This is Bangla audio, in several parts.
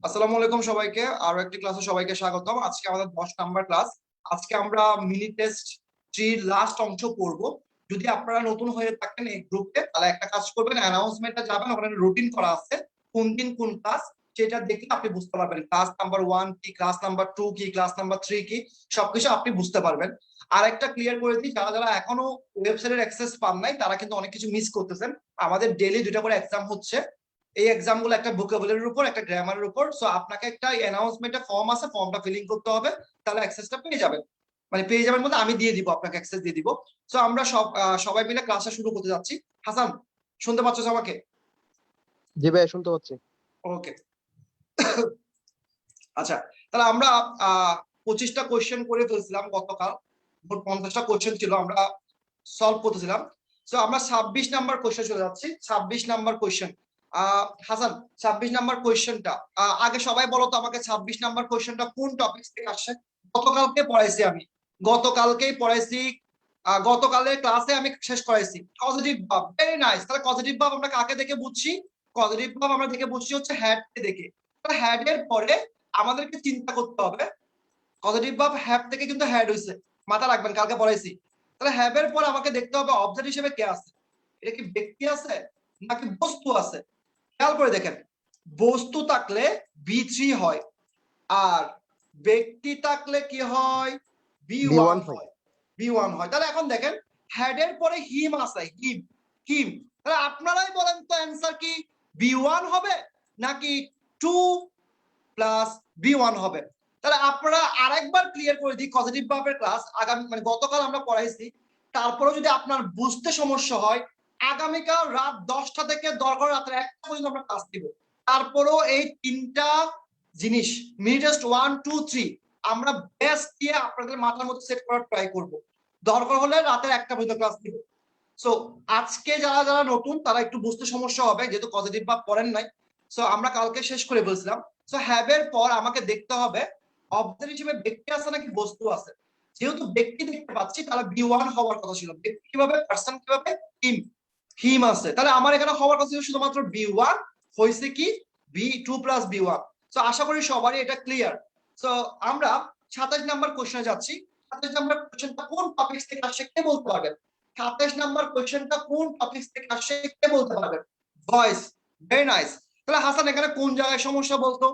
আসসালামু আলাইকুম সবাইকে। আরো একটি ক্লাসে সবাইকে স্বাগতম। আজকে আমাদের 10 নাম্বার ক্লাস। আজকে আমরা মিনি টেস্ট 3 লাস্ট অংশ পড়ব। যদি আপনারা নতুন হয়ে থাকেন এই গ্রুপে, তাহলে একটা কাজ করবেন, অ্যানাউন্সমেন্টে যাবেন, ওখানে রুটিন করা আছে কোন দিন কোন ক্লাস, সেটা দেখলে আপনি বুঝতে পারবেন ক্লাস নাম্বার 1 কি, ক্লাস নাম্বার 2 কি, ক্লাস নাম্বার 3 কি, সবকিছু আপনি বুঝতে পারবেন। আর একটা ক্লিয়ার করে দিই, যারা যারা এখনো ওয়েবসাইটের অ্যাক্সেস পান নাই তারা কিন্তু অনেক কিছু মিস করতেছেন। আমাদের ডেইলি 2টা করে এক্সাম হচ্ছে। এই এক্সাম গুলো একটা ভোকাবুলারির উপর, একটা গ্রামারের উপর। সো আপনাকে একটা অ্যানাউন্সমেন্টে ফর্ম আছে, ফর্মটা ফিলিং করতে হবে, তাহলে অ্যাক্সেসটা পেয়ে যাবেন। মানে পেয়ে যাবেন বলতে আমি দিয়ে দিব, আপনাকে অ্যাক্সেস দিয়ে দিব। সো আমরা সবাই মিলে ক্লাসটা শুরু করতে যাচ্ছি। হাসান, শুনতে পাচ্ছ আমাকে? জি ভাই, শুনতে পাচ্ছি। ওকে। আচ্ছা, তাহলে আমরা 25টা কোয়েশ্চেন করে ফেলছিলাম গতকাল। মোট 50টা কোয়েশ্চেন ছিল, আমরা সলভ করতেছিলাম। সো আমরা 26 নাম্বার কোয়েশ্চেন চলে যাচ্ছি। 26 নাম্বার কোয়েশ্চেন। হাসান, 26 নাম্বার কোয়েশ্চেনটা আগে সবাই বলো তো আমাকে, 26 নাম্বার কোয়েশ্চেনটা কোন টপিক থেকে আসছে? গতকালকে পড়াইছি আমি, গতকালকেই পড়াইছি। গতকালের ক্লাসে আমি শেষ করাইছি পজিটিভ ভাব। Very nice. তাহলে পজিটিভ ভাব আমরা কাকে দেখে বুঝছি? পজিটিভ ভাব আমরা দেখে বুঝছি হচ্ছে হ্যাড কে দেখে। তাহলে হ্যাড এর পরে আমাদেরকে চিন্তা করতে হবে, পজিটিভ ভাব হ্যাভ থেকে কিন্তু হ্যাড হইছে, মাথা রাখবেন, কালকে পড়াইছি। তাহলে হ্যাভ এর পর আমাকে দেখতে হবে অবজেক্ট হিসেবে কে আছে। এটা কি ব্যক্তি আছে নাকি বস্তু আছে? খেয়াল করে দেখেন, বস্তু থাকলে বি3 হয়, আর ব্যক্তি থাকলে কি হয়? বি1 B1 হয়। হয়। বি1 হয়। তাহলে এখন দেখেন, হ্যাড এর পরে হিম আছে, হিম, হিম। তাহলে আপনারাই বলেন তো অ্যান্সার কি বি1 হবে নাকি 2 + বি1 হবে? তাহলে আপনারা আরেকবার ক্লিয়ার করে দিই, পজিটিভ ভাবের ক্লাস আগামী মানে গতকাল আমরা পড়াইছি। তারপরে যদি আপনার বুঝতে সমস্যা হয়, আগামীকাল রাত 10টা থেকে দরকার রাত 1টা পর্যন্ত আমরা ক্লাস দিব। তারপরেও এই 3টা জিনিস, মিনি টেস্ট 1 2 3 আমরা বেস্ট দিয়ে আপনাদের মাথার মধ্যে সেট করার ট্রাই করব। দরকার হলে রাতের 1টা পর্যন্ত ক্লাস দিব। সো আজকে যারা যারা নতুন তারা একটু বুঝতে সমস্যা হবে, যেহেতু পজিটিভ ভাব পড়েন নাই। সো আমরা কালকে শেষ করে বলছিলাম। সো হ্যাভ এর পর আমাকে দেখতে হবে অবজেক্ট হিসেবে ব্যক্তি আছে নাকি বস্তু আছে। যেহেতু ব্যক্তি দেখতে পাচ্ছি, তাহলে বি1 হওয়ার কথা ছিল। ব্যক্তি কিভাবে, পার্সন কিভাবে? হিম, হিম আছে। তাহলে আমার এখানে হওয়ার কথা ছিল শুধুমাত্র বি1, হয়েছে কি বি2 + বি1। সো আশা করি সবারই এটা ক্লিয়ার। সো আমরা 27 নাম্বার কোশ্চেনে যাচ্ছি। 27 নাম্বার কোশ্চেনটা কোন টপিক থেকে আসছে কে বলতে পারবেন? 27 নাম্বার কোশ্চেনটা কোন টপিক থেকে আসছে কে বলতে পারবেন? ভয়েস। Very nice. তাহলে হাসান, এখানে কোন জায়গায় সমস্যা বলতো?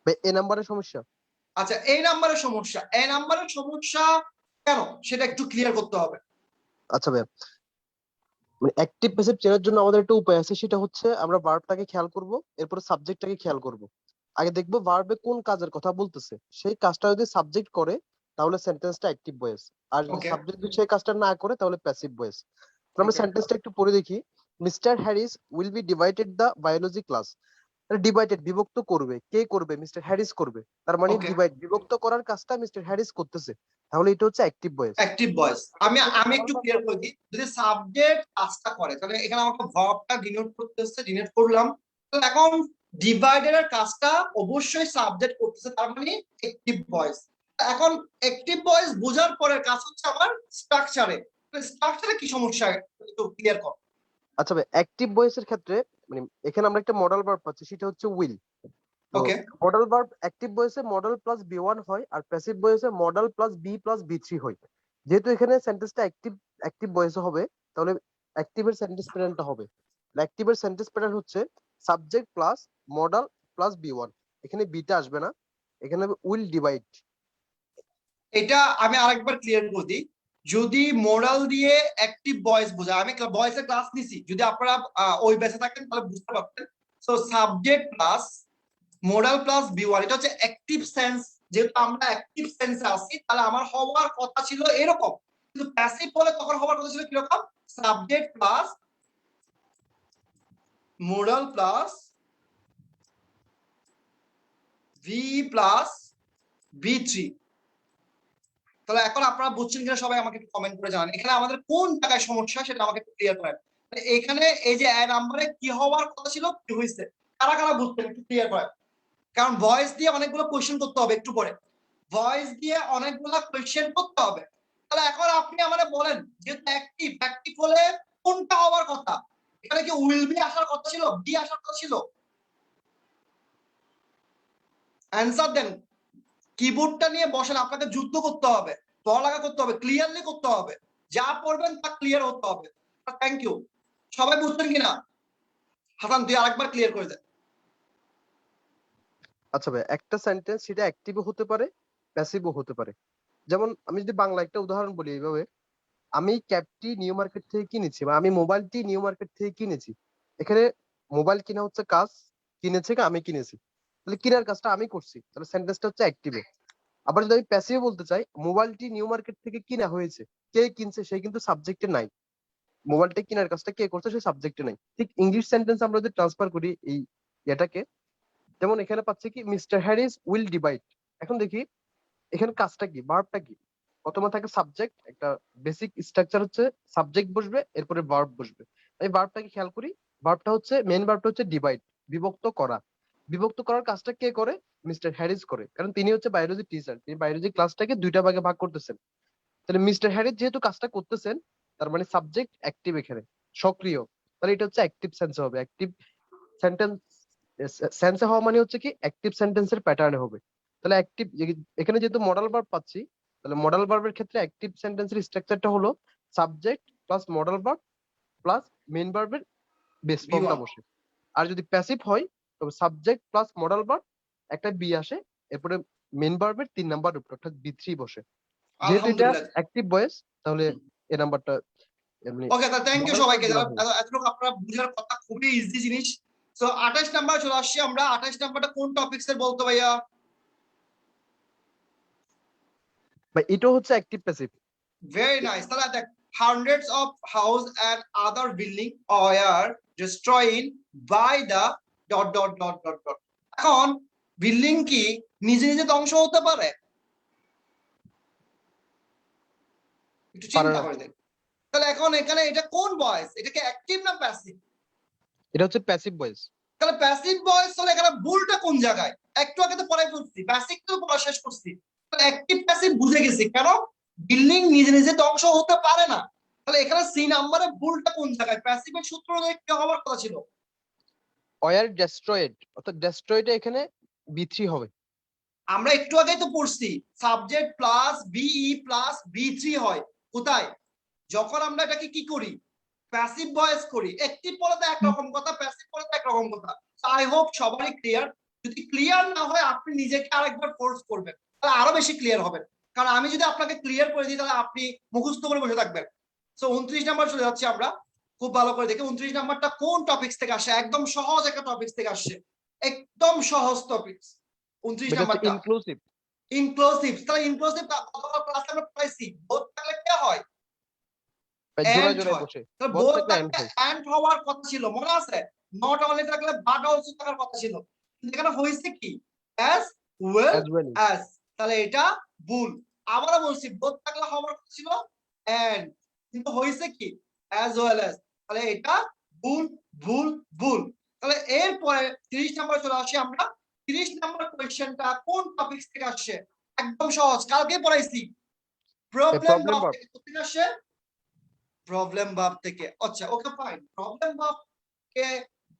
ভাই, এ নাম্বারের সমস্যা। আচ্ছা, এই নাম্বারের সমস্যা। এই নাম্বারের সমস্যা কেন সেটা একটু ক্লিয়ার করতে হবে। আচ্ছা ভাই, মানে অ্যাক্টিভ প্যাসিভ চেনার জন্য আমাদের একটা উপায় আছে, সেটা হচ্ছে আমরা ভার্বটাকে খেয়াল করব, এরপর সাবজেক্টটাকে খেয়াল করব। আগে দেখবো ভার্বে কোন কাজের কথা বলতেছে, সেই কাজটা যদি সাবজেক্ট করে তাহলে সেন্টেন্সটা অ্যাক্টিভ ভয়েস, আর যদি ওকে, সাবজেক্ট যদি সেই কাজটা না করে তাহলে প্যাসিভ ভয়েস। আমরা ওকে, সেন্টেন্সটা একটু পড়ে দেখি। Mister Harris will be divided the biology class. Divided বিভক্ত করবে, কে করবে? মিস্টার হ্যারিস করবে। তার মানে ওকে। ডিভাইড বিভক্ত করার কাজটা মিস্টার হ্যারিস করতেছে। তাহলে এটা হচ্ছে অ্যাক্টিভ ভয়েস। Active voice. আমি আমি একটু ক্লিয়ার করে দিই, যদি সাবজেক্ট কাজটা করে তাহলে এখানে আমাকে ভার্বটা ডিনোট করতে হচ্ছে, ডিনোট করলাম। তো এখন ডিভাইডের কাজটা অবশ্যই সাবজেক্ট করতেছে, তার মানে অ্যাক্টিভ ভয়েস। এখন অ্যাক্টিভ ভয়েস বোঝার পরের কাজ হচ্ছে আমার স্ট্রাকচারে। স্ট্রাকচারে কি সমস্যা একটু ক্লিয়ার কর। আচ্ছা ভাই, অ্যাক্টিভ ভয়েসের ক্ষেত্রে মানে এখানে আমরা একটা মডেল ভার্ব পাচ্ছি, সেটা হচ্ছে উইল। তো ওকে, মডেল ভার্ব অ্যাক্টিভ ভয়েসে মডেল প্লাস বি1 হয়, আর প্যাসিভ ভয়েসে মডেল প্লাস বি+বি3 হয়। যেহেতু এখানে সেন্টেন্সটা অ্যাক্টিভ অ্যাক্টিভ ভয়েসে হবে, তাহলে অ্যাক্টিভের সেন্টেন্স প্যাটার্নটা হবে, অ্যাক্টিভের সেন্টেন্স প্যাটার্ন হচ্ছে subject plus model plus B one. এখানে বিটা আসবে না, এখানে উইল ডিভাইড। এটা আমি আরেকবার ক্লিয়ার করে দিই। যদি মোরাল দিয়ে অ্যাক্টিভ ভয়েস বোঝায়, আমি ভয়েসের ক্লাস নিছি, যদি আপনারা ওই বেসে থাকেন তাহলে বুঝতে পারতেন। So subject plus modal plus B one, এটা হচ্ছে অ্যাক্টিভ সেন্স। যেহেতু আমরা অ্যাক্টিভ সেন্সে আছি, তাহলে আমার হওয়ার কথা ছিল এরকম। কিন্তু প্যাসিভ বলে তখন হওয়ার কথা ছিল কিরকম? সাবজেক্ট প্লাস মোরাল প্লাস বি+বি3। তাহলে এখন আপনারা বুঝছেন কিনা সবাই আমাকে একটু কমেন্ট করে জানান, এখানে আমাদের কোন জায়গায় সমস্যা সেটা আমাকে একটু ক্লিয়ার করেন। এখানে এই যে নাম্বারে কি হওয়ার কথা ছিল কি হয়েছে, কারা কারা বুঝছেন একটু ক্লিয়ার করেন। কারণ ভয়েস দিয়ে অনেকগুলো কোয়েশ্চেন করতে হবে একটু পরে, ভয়েস দিয়ে অনেকগুলো কোয়েশ্চেন করতে হবে। তাহলে এখন আপনি আমাদের বলেন, যেহেতু অ্যাক্টিভ, অ্যাক্টিভ হলে কোনটা হওয়ার কথা? এখানে কি উইল বি আসার কথা ছিল, বি আসার কথা ছিল? অ্যান্সার দেন, কিবোর্ডটা নিয়ে বসেন, আপনাকে যুদ্ধ করতে হবে, পড়ালেখা করতে হবে, ক্লিয়ারলি করতে হবে, যা পড়বেন তা ক্লিয়ার হতে হবে। Thank you. সবাই বুঝছেন কিনা? হাসান তুই আরেকবার ক্লিয়ার করে দে। আচ্ছা ভাই, একটা সেন্টেন্স সেটা অ্যাক্টিভও হতে পারে, প্যাসিভও হতে পারে। যেমন আমি যদি বাংলা একটা উদাহরণ বলি এইভাবে, আমি ক্যাবটি নিউ মার্কেট থেকে কিনেছি বা আমি মোবাইলটি নিউ মার্কেট থেকে কিনেছি। এখানে মোবাইল কিনা হচ্ছে কাজ, কিনেছে কি আমি কিনেছি, তাহলে কিনার কাজটা আমি করছি, তাহলে সেন্টেন্সটা হচ্ছে অ্যাক্টিভে। আবার যদি আমি প্যাসিভে বলতে চাই, মোবাইলটি নিউ মার্কেট থেকে কিনা হয়েছে, কে কিনছে সে কিন্তু সাবজেক্টে নাই, মোবাইলটা কেনার কাজটা কে করছে সে সাবজেক্টে নাই। ঠিক ইংলিশ সেন্টেন্স আমরা যদি ট্রান্সফার করি এই এটাকে, যেমন এখানে পাচ্ছি কি মিস্টার হ্যারিস উইল ডিভাইড। এখন দেখি এখানে কাজটা কি, ভার্বটা কি। প্রথমে থাকে সাবজেক্ট, একটা বেসিক স্ট্রাকচার হচ্ছে সাবজেক্ট বসবে এরপরে ভার্ব বসবে। এই ভার্বটাকে খেয়াল করি, ভার্বটা হচ্ছে মেইন ভার্বটা হচ্ছে ডিভাইড, বিভক্ত করা। বিভক্ত করার কাজটা কে করে? মিস্টার হ্যারিস করে, কারণ তিনি হচ্ছে বায়োলজি টিচার, তিনি বায়োলজি ক্লাসটাকে দুইটা ভাগে ভাগ করতেছেন। তাহলে মিস্টার হ্যারিস যেহেতু কাজটা করতেছেন, তার মানে সাবজেক্ট অ্যাক্টিভ, এখানে সক্রিয়, তাহলে এটা হচ্ছে অ্যাক্টিভ সেন্সে হবে। অ্যাক্টিভ সেন্টেন্স সেন্সে হওয়া মানে হচ্ছে কি অ্যাক্টিভ সেন্টেন্সের প্যাটার্নে হবে। তাহলে অ্যাক্টিভ, এখানে যেহেতু মডাল ভার্ব পাচ্ছি, তাহলে মডাল ভার্বের ক্ষেত্রে অ্যাক্টিভ সেন্টেন্সের স্ট্রাকচারটা হলো subject plus modal verb plus main ভার্বের বেস ফর্মটা V1 বসে। আর যদি প্যাসিভ হয় তবে সাবজেক্ট প্লাস মডাল ভার্ব একটা বি আসে, এরপরে মেইন ভার্বের 3 নাম্বার রূপটা অর্থাৎ বি3 বসে। যেহেতু এটা আলহামদুলিল্লাহ। অ্যাক্টিভ ভয়েস, তাহলে এই নাম্বারটা এমনি ওকে, তাহলে থ্যাংক ইউ মডাল প্লাস সবাইকে, বি1 যারা হয়ে গেছে। এতটুকু আপনারা বুঝার কথা, খুবই ইজি জিনিস। সো 28 নাম্বার চলে আসছি আমরা। 28 নাম্বারটা কোন টপিকস এর বলতো ভাইয়া? বা এটা হচ্ছে অ্যাক্টিভ প্যাসিভ। Very nice. তাহলে দেখ, hundreds of house and other building were destroyed by the dot dot dot dot dot. এখন বিল্ডিং কি নিজে নিজে ধ্বংস হতে পারে? একটু পারে চিন্তা না, করে দেখ। তাহলে এখন এখানে এটা কোন ভয়েস? এটা কি অ্যাক্টিভ না প্যাসিভ? এটা হচ্ছে প্যাসিভ ভয়েস। তাহলে প্যাসিভ ভয়েস হলে এখানে ভুলটা কোন জায়গায়? একটু আগে তো পড়াই বলছি, প্যাসিভ তো পড়া শেষ করছি। অ্যাক্টিভ প্যাসিভ বুঝে গেছি, কেন বিল্ডিং নিজে নিজে ধ্বংস হতে পারে না। তাহলে এখানে সি নাম্বারে ভুলটা কোন জায়গায়? প্যাসিভের সূত্র অনুযায়ী কি হওয়ার কথা ছিল? ওয়ার ডেস্ট্রয়েড, অর্থাৎ ডেস্ট্রয়েড এখানে বি3 হবে। আমরা একটু আগেই তো পড়ছি সাবজেক্ট প্লাস বিই প্লাস বি3 হয় কোথায়? যখন আমরা এটাকে কি করি, প্যাসিভ ভয়েস করি। অ্যাক্টিভ বলে তো একরকম কথা, প্যাসিভ বলে তো একরকম কথা। আই হোপ সবারই ক্লিয়ার। যদি ক্লিয়ার না হয় আপনি নিজেকে আরেকবার ফোর্স করবেন, তাহলে আরো বেশি ক্লিয়ার হবেন। কারণ আমি যদি আপনাকে ক্লিয়ার করে দিই তাহলে আপনি মুখস্থ করে বসে থাকবেন। সো 29 নাম্বার চলে যাচ্ছি আমরা। খুব ভালো করে দেখে 29 নাম্বারটা কোন টপিকস থেকে আসে। একদম সহজ একটা টপিকস থেকে আসছে, একদম সহজ টপিকস। 29 এটা হচ্ছে নাম্বারটা ইনক্লুসিভ। ইনক্লুসিভ। তাহলে ইনক্লুসিভ গতকাল ক্লাসে আমরা পড়াইছি বোথ থাকলে কি হয়? জোড়ায় এন্ড জোড়ায় হয়। বসে তাহলে বোথ বোথ থাকলে এন্ড থাকলে হয়। এন্ড হওয়ার কথা ছিল, মনে আছে? নট অনলি থাকলে বাট অলসো থাকার কথা ছিল। এখানে হইছে কি? As well as well. As. তাহলে এটা ভুল। আবারও বলছি বোথ থাকলে হওয়ার কথা ছিল এন্ড, কিন্তু হইছে কি? As well as. তাহলে এটা ভুল ভুল ভুল। তাহলে এরপরে 30 নাম্বার চলে আসি আমরা। 30 নাম্বার কোশ্চেনটা কোন টপিকস থেকে আসছে? একদম সহজ, কালকে পড়াইছি। প্রবলেম প্রবলেম ভাব ভার্ব। থেকে কোথা আসে? প্রবলেম ভাব থেকে। আচ্ছা ওকে ফাইন। প্রবলেম ভাব কে,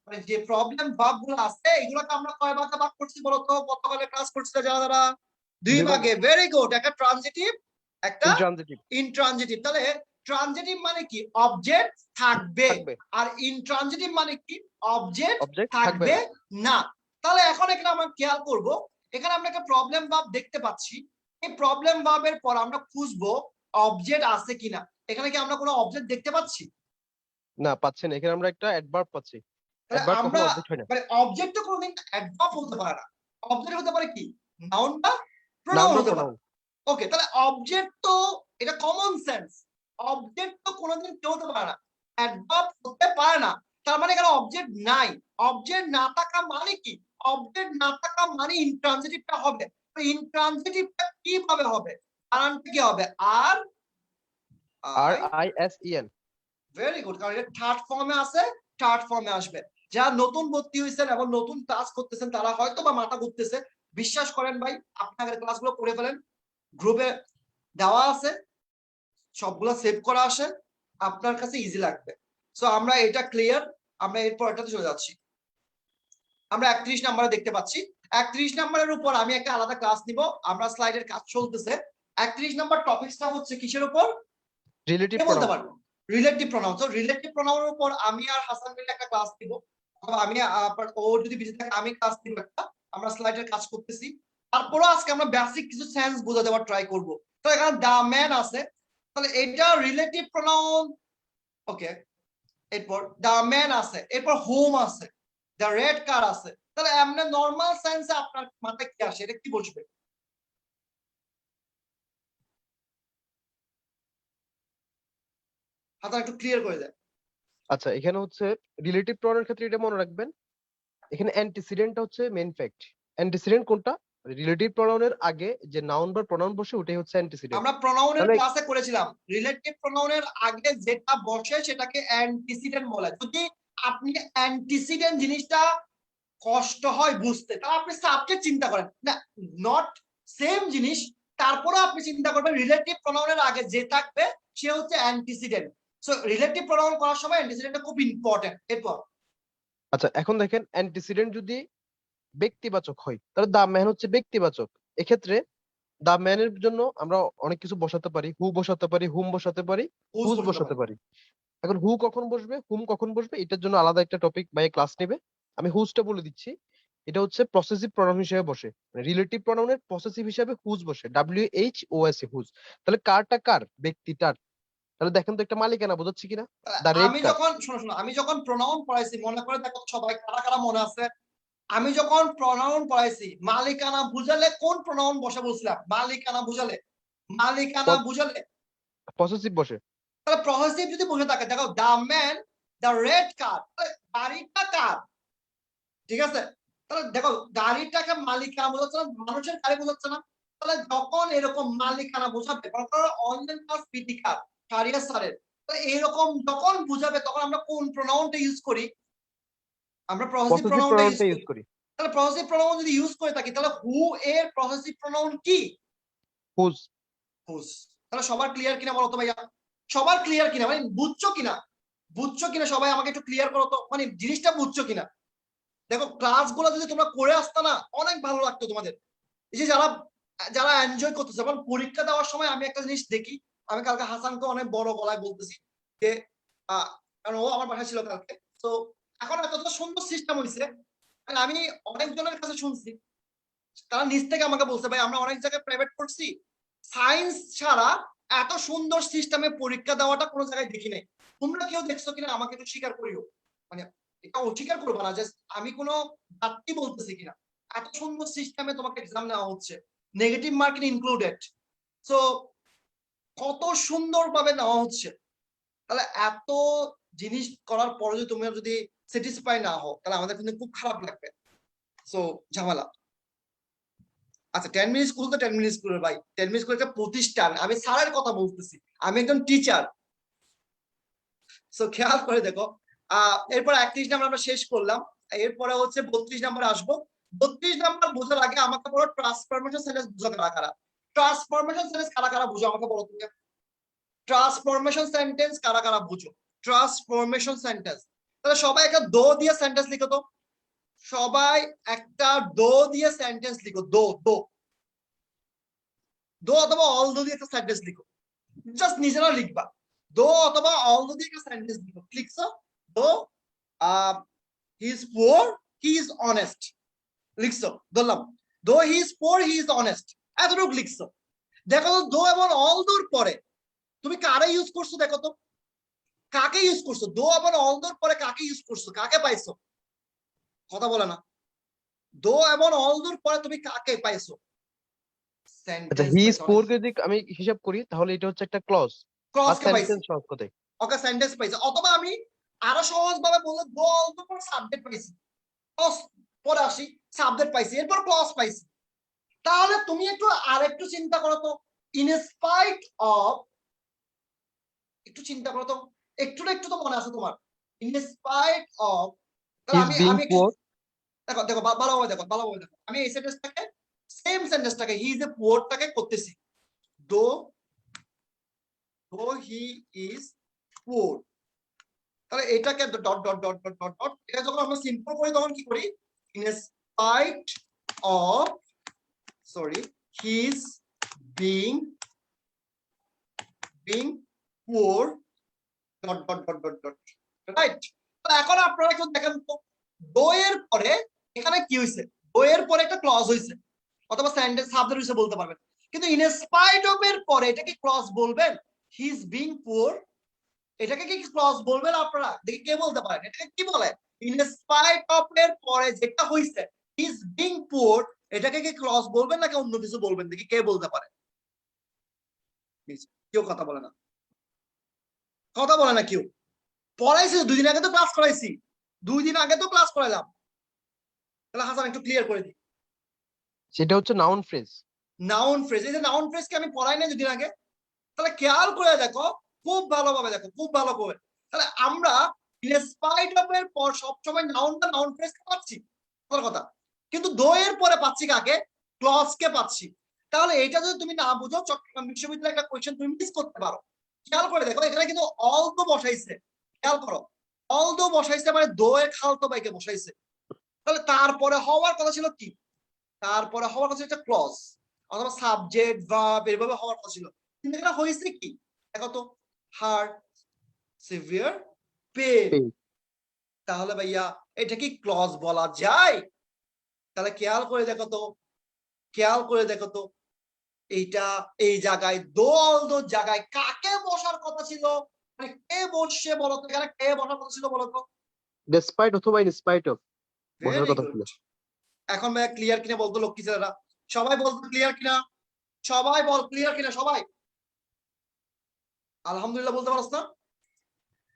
মানে যে প্রবলেম ভাব গুলো আছে এগুলোকে আমরা কয় ভাগে ভাগ করছি বলতো? গতকালে ক্লাস করছিল যারা যারা? দুই দুই ভাগে। ভাগে। Very good. একটা ট্রানজিটিভ, একটা ইনট্রানজিটিভ। ইনট্রানজিটিভ। তাহলে ট্রানজিটিভ মানে কি? অবজেক্ট থাকবে। থাকবে, আর ইনট্রানজিটিভ মানে কি? অবজেক্ট অবজেক্ট থাকবে থাকবে না। না। তাহলে এখন এখানে আমরা খেয়াল করব, এখানে আমরা একটা প্রবলেম ভাব দেখতে পাচ্ছি। এই প্রবলেম ভাবের পর আমরা খুঁজবো অবজেক্ট আছে কিনা। এখানে কি আমরা কোনো অবজেক্ট দেখতে পাচ্ছি? না, পাচ্ছেন, এখানে আমরা একটা অ্যাডভার্ব পাচ্ছি। তাহলে অ্যাডভার্ব আমরা কখনো অবজেক্ট হয় না। মানে অবজেক্ট তো কোনোদিন অ্যাডভার্ব হতে পারে না। অবজেক্ট হতে পারে কি? নাউন বা নাউন প্রোনাউন বা হতে পারে। প্রোনাউন। ওকে, তাহলে অবজেক্ট তো এটা কমন সেন্স। অবজেক্ট তো কোনোদিন কেউ হতে পারে না, অ্যাডভার্ব হতে পারে না। তার মানে এখানে অবজেক্ট নাই। অবজেক্ট না থাকা মানে কি? অবজেক্ট না থাকা মানে ইনট্রানজিটিভটা হবে। তো ইনট্রানজিটিভটা কিভাবে হবে? কারণটা কি হবে? আর R I. I S E N. Very good, কারণ এটা থার্ড ফর্মে আছে, থার্ড ফর্মে আসবে। যারা নতুন ভর্তি হয়েছেন এবং নতুন ক্লাস করতেছেন তারা হয়তো বা মাথা ঘুরতেছে। বিশ্বাস করেন ভাই, আপনাদের ক্লাসগুলো করে ফেলেন, গ্রুপে দেওয়া আছে, সবগুলো সেভ করা আসে, আপনার কাছে ইজি লাগবে। সো আমরা এটা ক্লিয়ার। আমরা এরপর এটাতে চলে যাচ্ছি। আমরা 31 নম্বরে দেখতে পাচ্ছি। 31 নম্বরের উপর আমি একটা আলাদা ক্লাস নিব। আমরা স্লাইডের কাজ চলতেছে। 31 নম্বর টপিকসটা হচ্ছে কিসের উপর? রিলেটিভ কে বলতে প্রোনাউন। পারবো? Relative pronoun. তো রিলেটিভ প্রোনাউনের উপর আমি আর হাসান মিলে একটা ক্লাস নিব। অথবা আমি ও যদি বিজি থাকে আমি ক্লাস নিব একটা। আমরা স্লাইডের কাজ করতেছি। তারপরও আজকে আমরা বেসিক কিছু সেন্স বুঝা দেওয়ার ট্রাই করব। তো এখানে দা ম্যান আছে। তাহলে এটা রিলেটিভ প্রোনাউন। ওকে, এরপর দা ম্যান আছে, এরপর হোম আছে, দা রেড কার আছে। তাহলে এমনি নরমাল সেন্সে আপনার মাথায় কি আসে, এটা কি বসবে? হাতার একটু ক্লিয়ার করে দেয়। আচ্ছা, এখানে হচ্ছে রিলেটিভ প্রোনাউনের ক্ষেত্রে এটা মনে রাখবেন, এখানে অ্যান্টিসিডেন্টটা হচ্ছে মেইন ফ্যাক্ট। অ্যান্টিসিডেন্ট কোনটা? রিলেটিভ প্রোনাউনের আগে যে নাউন বা প্রোনাউন বসে ওটাই হচ্ছে অ্যান্টিসিডেন্ট। আমরা প্রোনাউনের তাহলে ক্লাসে করেছিলাম রিলেটিভ প্রোনাউনের আগে যেটা বসে সেটাকে অ্যান্টিসিডেন্ট বলে। যদি আপনি অ্যান্টিসিডেন্ট জিনিসটা কষ্ট হয় বুঝতে, তাহলে আপনি সাবজেক্ট চিন্তা করেন না, নট সেম জিনিস। তারপরে আপনি চিন্তা করবেন রিলেটিভ প্রোনাউনের আগে যে থাকবে সে হচ্ছে অ্যান্টিসিডেন্ট। সো রিলেটিভ প্রোনাউন করার সময় অ্যান্টিসিডেন্টটা খুব ইম্পর্টেন্ট। এরপর আচ্ছা, এখন দেখেন অ্যান্টিসিডেন্ট যদি ব্যক্তিবাচক হয় তাহলে দা ম্যান হচ্ছে ব্যক্তিবাচক। এক্ষেত্রে দা ম্যানের জন্য আমরা অনেক কিছু বসাতে পারি, হু বসাতে পারি, হুম বসাতে পারি, হুজ হুজ বসাতে বসাতে পারেন। পারি। এখন হু কখন বসবে, হুম কখন বসবে, এটার জন্য আলাদা একটা টপিক বা ক্লাস নেবে। আমি হুজটা বলে দিচ্ছি। এটা হচ্ছে পসেসিভ প্রনাউন হিসেবে বসে, রিলেটিভ প্রনাউনের পসেসিভ হিসেবে হুজ বসে, WHOS হুজ। তাহলে কারটা কার? ব্যক্তিটার। তাহলে দেখেন তো একটা মালিকানা বোঝাচ্ছি কিনা। দা রেড আমি কার। যখন শোনো শোনো আমি যখন প্রোনাউন পড়াইছি, মনে করে দেখো সবাই কারা কারা মনে আছে, আমি যখন প্রোনাউন পড়াইছি মালিকানা বুঝালে কোন প্রোনাউন বসে বলছিলাম? মালিকানা বুঝালে, মালিকানা বুঝালে। পসেসিভ বসে। তাহলে পজিটিভ যদি বসে থাকে, দেখো দা ম্যান, দা রেড কার, গাড়িটা কার? ঠিক আছে, তাহলে দেখো গাড়িটাকে মালিকানা বোঝাচ্ছে না, মানুষের গাড়ি বোঝাচ্ছে না। তাহলে যখন এরকম মালিকানা বোঝাবে, অনলাইন ক্লাস পিটি কার, কারিয়া স্যারের, এরকম যখন বুঝাবে তখন আমরা কোন প্রোনাউনটা ইউজ করি? আমরা পজিটিভ পসেসিভ প্রোনাউনটা ইউজ প্রনাউনটা করি। ইউজ করি। তাহলে পজিটিভ প্রোনাউন যদি ইউজ করে থাকি, তাহলে হু এর পজিটিভ প্রোনাউন কি? হুজ। হুজ। তাহলে সবার ক্লিয়ার কিনা বলো তো ভাইয়া? সবার ক্লিয়ার কিনা, মানে বুঝছো কিনা? বুঝছো কিনা সবাই আমাকে একটু ক্লিয়ার করো তো, মানে জিনিসটা বুঝছো কিনা? দেখো ক্লাসগুলো যদি তোমরা করে আসতা না, অনেক ভালো লাগতো তোমাদের। এই যে যারা যারা এনজয় করতেছে, যেমন পরীক্ষা দেওয়ার সময় আমি একটা জিনিস দেখি, আমি কালকে হাসানকে অনেক বড় গলায় বলতেছি যে কারণ ও আমার বাসায় ছিল কালকে। তো এখন এত সুন্দর সিস্টেম হয়েছে, মানে আমি অনেকজনের কাছে শুনছি, তারা নিজ থেকে আমাকে বলছে ভাই আমরা অনেক জায়গায় প্রাইভেট পড়ছি, সায়েন্স ছাড়া এত সুন্দর সিস্টেমে পরীক্ষা দেওয়াটা কোনো জায়গায় দেখি নাই। তোমরা কেউ দেখছো কিনা আমাকে একটু স্বীকার করিও, মানে এটা অস্বীকার করবো না যে আমি কোনো ঘাটতি বলতেছি কিনা। এত সুন্দর সিস্টেমে তোমাকে এক্সাম নেওয়া হচ্ছে, নেগেটিভ মার্কিং ইনক্লুডেড। সো কত সুন্দর ভাবে নেওয়া হচ্ছে। তাহলে এত জিনিস করার পরে যদি তুমি যদি স্যাটিসফাই না হও, তাহলে আমাদের কিন্তু খুব খারাপ লাগবে। সো ঝামেলা। আচ্ছা 10 মিনিট স্কুল তো 10 মিনিট স্কুলের ভাই, 10 মিনিট স্কুল একটা প্রতিষ্ঠান, আমি স্যারের কথা বলতেছি, আমি একজন টিচার। সো খেয়াল করে দেখো, এরপর 31 নাম্বার আমরা শেষ করলাম। এরপরে হচ্ছে 32 নাম্বার আসবো। 32 নাম্বার বোঝার আগে আমাকে বলো ট্রান্সফরমেশন সেন্টেন্স বুঝো কারা কারা? ট্রান্সফরমেশন সেন্টেন্স কারা কারা বুঝো আমাকে বলো তুমি? ট্রান্সফরমেশন সেন্টেন্স কারা কারা বুঝো? Transformation sentence. তাহলে সবাই একটা দো দিয়ে সেন্টেন্স লিখো তো। সবাই একটা দো দিয়ে সেন্টেন্স লিখো। দো দো দো অথবা অল দো দিয়ে একটা সেন্টেন্স লিখো। জাস্ট নিজেরা লিখবা। দো অথবা অল দো দিয়ে একটা সেন্টেন্স লিখো। লিখছো দো he is poor, he is honest. লিখছো, ধরলাম দো he is poor, he is honest, এতটুকু লিখছো। দেখো তো দো এবং অল দোর পরে তুমি কারে ইউজ করছো, দেখো তো কাকে ইউজ করছো? দো এবং অল দোর পরে কাকে ইউজ করছো? কাকে পাইছো? কথা বলে না। দো এবং অল দোর পরে তুমি কাকে পাইছো? আচ্ছা, সেন্টেন্স হি ইজ পাইছো। পুয়ার যদি আমি হিসাব করি তাহলে এটা হচ্ছে একটা ক্লজ বা ক্লজকে পাইছি, সেন্টেন্স সহজ কথায়। ওকে সেন্টেন্স পাইছি। অথবা আমি আরো সহজ ভাবে বললে দো অল দোর পর সাবজেক্ট পাইছি, ক্লজ পরে আসি, সাবজেক্ট পাইছি, এরপর ক্লজ পাইছি। তাহলে তুমি একটু আরেকটু চিন্তা করো তো, ইন স্পাইট অফ, একটু চিন্তা করো তো, একটু না একটু তো মনে আছে তোমার, ইন স্পাইট অফ। হি তাহলে ইজ আমি বিং আমি একটু পুয়ার। দেখো দেখো ভালোভাবে দেখো, ভালোভাবে দেখো, আমি এই সেন্টেন্সটাকে সেম সেন্টেন্সটাকে হি ইজ এ পুয়ারটাকে করতেছি। দো দো হি ইজ পুয়ার, তাহলে এটাকে dot dot dot dot dot dot, এটা যখন আমরা সিম্পল করি তখন কি করি? in spite of his being poor right. এখন আপনারা একটু দেখেন তো বইয়ের পরে এখানে কি হয়েছে, বইয়ের পরে একটা ক্লজ হয়েছে অথবা সেন্টেন্স সাবজেক্ট হয়েছে বলতে পারবেন, কিন্তু ইন স্পাইট অফ এর পরে এটা কি ক্লজ বলবেন? হি ইজ বিং পুয়ার, এটাকে কি ক্লজ বলবেন আপনারা? দেখি কে বলতে পারেন এটাকে কি বলে? ইন স্পাইট অফ এর পরে যেটা হয়েছে হি ইজ বিং পুয়ার, এটাকে কি ক্লজ বলবেন নাকি অন্য কিছু বলবেন? দেখি কে বলতে পারে। কেউ কথা বলে না, কথা বলে না কেউ। পড়াইছি 2 দিন আগে তো ক্লাস করাইছি, 2 দিন আগে তো ক্লাস করাইলাম। তাহলে হাসান একটু ক্লিয়ার করে দিই। সেটা হচ্ছে নাউন ফ্রেজ। নাউন ফ্রেজ, এই যে নাউন ফ্রেজকে আমি পড়াই নাই 2 দিন আগে, তাহলে খেয়াল করে দেখো, খুব ভালোভাবে দেখো, খুব ভালো করে। তাহলে আমরা ইন স্পাইট অফ এর পর সবসময় নাউনটা নাউন ফ্রেজকে পাচ্ছি কথা, কিন্তু দো এর পরে পাচ্ছি কাকে? ক্লজকে পাচ্ছি। তাহলে এটা যদি তুমি না বুঝো চট্টগ্রাম বিশ্ববিদ্যালয়ের একটা কোয়েশ্চেন তুমি মিস করতে পারো। খেয়াল করে দেখো এখানে কিন্তু অল দো বসাইছে, খেয়াল করো অল দো বসাইছে মানে দো এর খালতো ভাইকে বসাইছে। তাহলে তারপরে হওয়ার কথা ছিল কি? তারপরে হওয়ার কথা ছিল একটা ক্লজ অথবা সাবজেক্ট ভার্ব এভাবে হওয়ার কথা ছিল, কিন্তু এখানে হয়েছে কি দেখো তো, হার্ড সিভিয়ার পেন। তাহলে ভাইয়া এটা কি ক্লজ বলা যায়? তাহলে খেয়াল করে দেখো তো, খেয়াল করে দেখো তো, এইটা এই জায়গায় দো জায়গায় কাকে বসার কথা ছিল? মানে কে বসে বলতো, এখানে কে বসার কথা ছিল বলতো? ডেসপাইট অথবা ইন স্পাইট অফ বসার ভেরি কথা গুড। ছিল। এখন ভাইয়া ক্লিয়ার কিনা বলতো লক্ষ্মী ছেলেরা, সবাই বলতো ক্লিয়ার কিনা, সবাই বল ক্লিয়ার কিনা, সবাই আলহামদুলিল্লাহ বলতে পারছ না?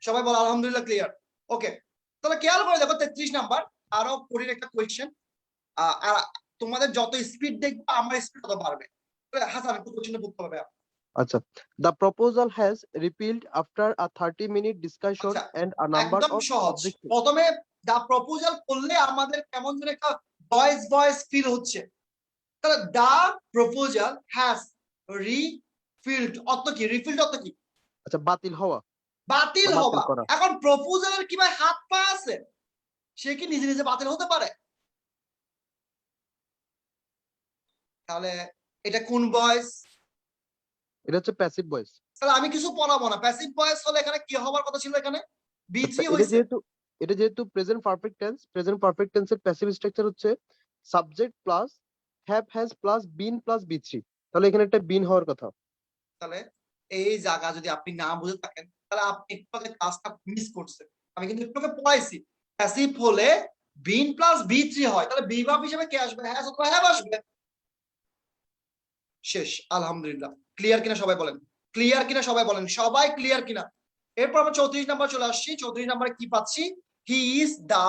সবাই বল আলহামদুলিল্লাহ ক্লিয়ার। ওকে, তাহলে খেয়াল করে দেখো 33 নাম্বার আরো কঠিন একটা কোয়েশ্চেন। আর তোমাদের যত স্পিড দেখবে আমার স্পিড তত বাড়বে। হাসান একটু কোশ্চেনটা পড়তে হবে। আচ্ছা, the proposal has repealed after a 30-minute discussion আচ্ছা, and a number একদম of সহজ। objections. প্রথমে দা প্রপোজাল করলে আমাদের কেমন যেন একটা ভয়েস ফিল হচ্ছে। তাহলে দা প্রপোজাল হ্যাজ রিফিল্ড অর্থ কি? রিফিল্ড অর্থ কি? আচ্ছা, বাতিল হওয়া, বাতিল বা বাতিল হওয়া। করা। এখন প্রপোজালের কি ভাই হাত পা আছে? সে কি নিজে নিজে বাতিল হতে পারে? তাহলে এটা কোন ভয়েস? এটা হচ্ছে প্যাসিভ ভয়েস। তাহলে আমি কিছু পড়াবো না। প্যাসিভ ভয়েস হলে এখানে কি হওয়ার কথা ছিল? এখানে বি3 হইছে। এটা যেহেতু প্রেজেন্ট পারফেক্ট টেন্সের প্যাসিভ স্ট্রাকচার হচ্ছে subject plus have has plus been plus বি3, তাহলে এখানে একটা বিন হওয়ার কথা। তাহলে এই জায়গা যদি আপনি না বুঝে থাকেন তাহলে আপনি একটু আগে ক্লাসটা মিস করছেন। আমি কিন্তু একটু আগে পড়াইছি প্যাসিভ হলে বিন প্লাস বি3 হয়, তাহলে বি ভার্ব হিসেবে কে আসবে? হ্যাজ অথবা হ্যাভ আসবে। শেষ। আলহামদুলিল্লাহ। ক্লিয়ার কিনা সবাই বলেন, ক্লিয়ার কিনা সবাই বলেন, সবাই ক্লিয়ার কিনা? এরপর আমরা 34 নাম্বার চলে আসছি। 34 নাম্বারে কি পাচ্ছি? He is the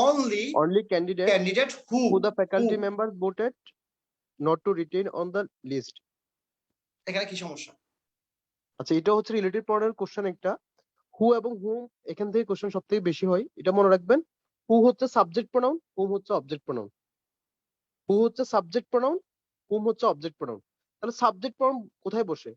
only candidate who the faculty members voted not to retain on the list. এখানে কি সমস্যা? আচ্ছা, এটা হচ্ছে রিলেটেড পড়ার কোশ্চেন একটা। হু এবং হুম এখান থেকে কোশ্চেন সবথেকে বেশি হয়, এটা মনে রাখবেন। হু হচ্ছে সাবজেক্ট প্রোনাউন, হুম হচ্ছে অবজেক্ট প্রোনাউন। হু হচ্ছে সাবজেক্ট প্রোনাউন, হুম হচ্ছে অবজেক্ট প্রোনাউন। তাহলে সাবজেক্ট প্রোনাউন কোথায় বসে?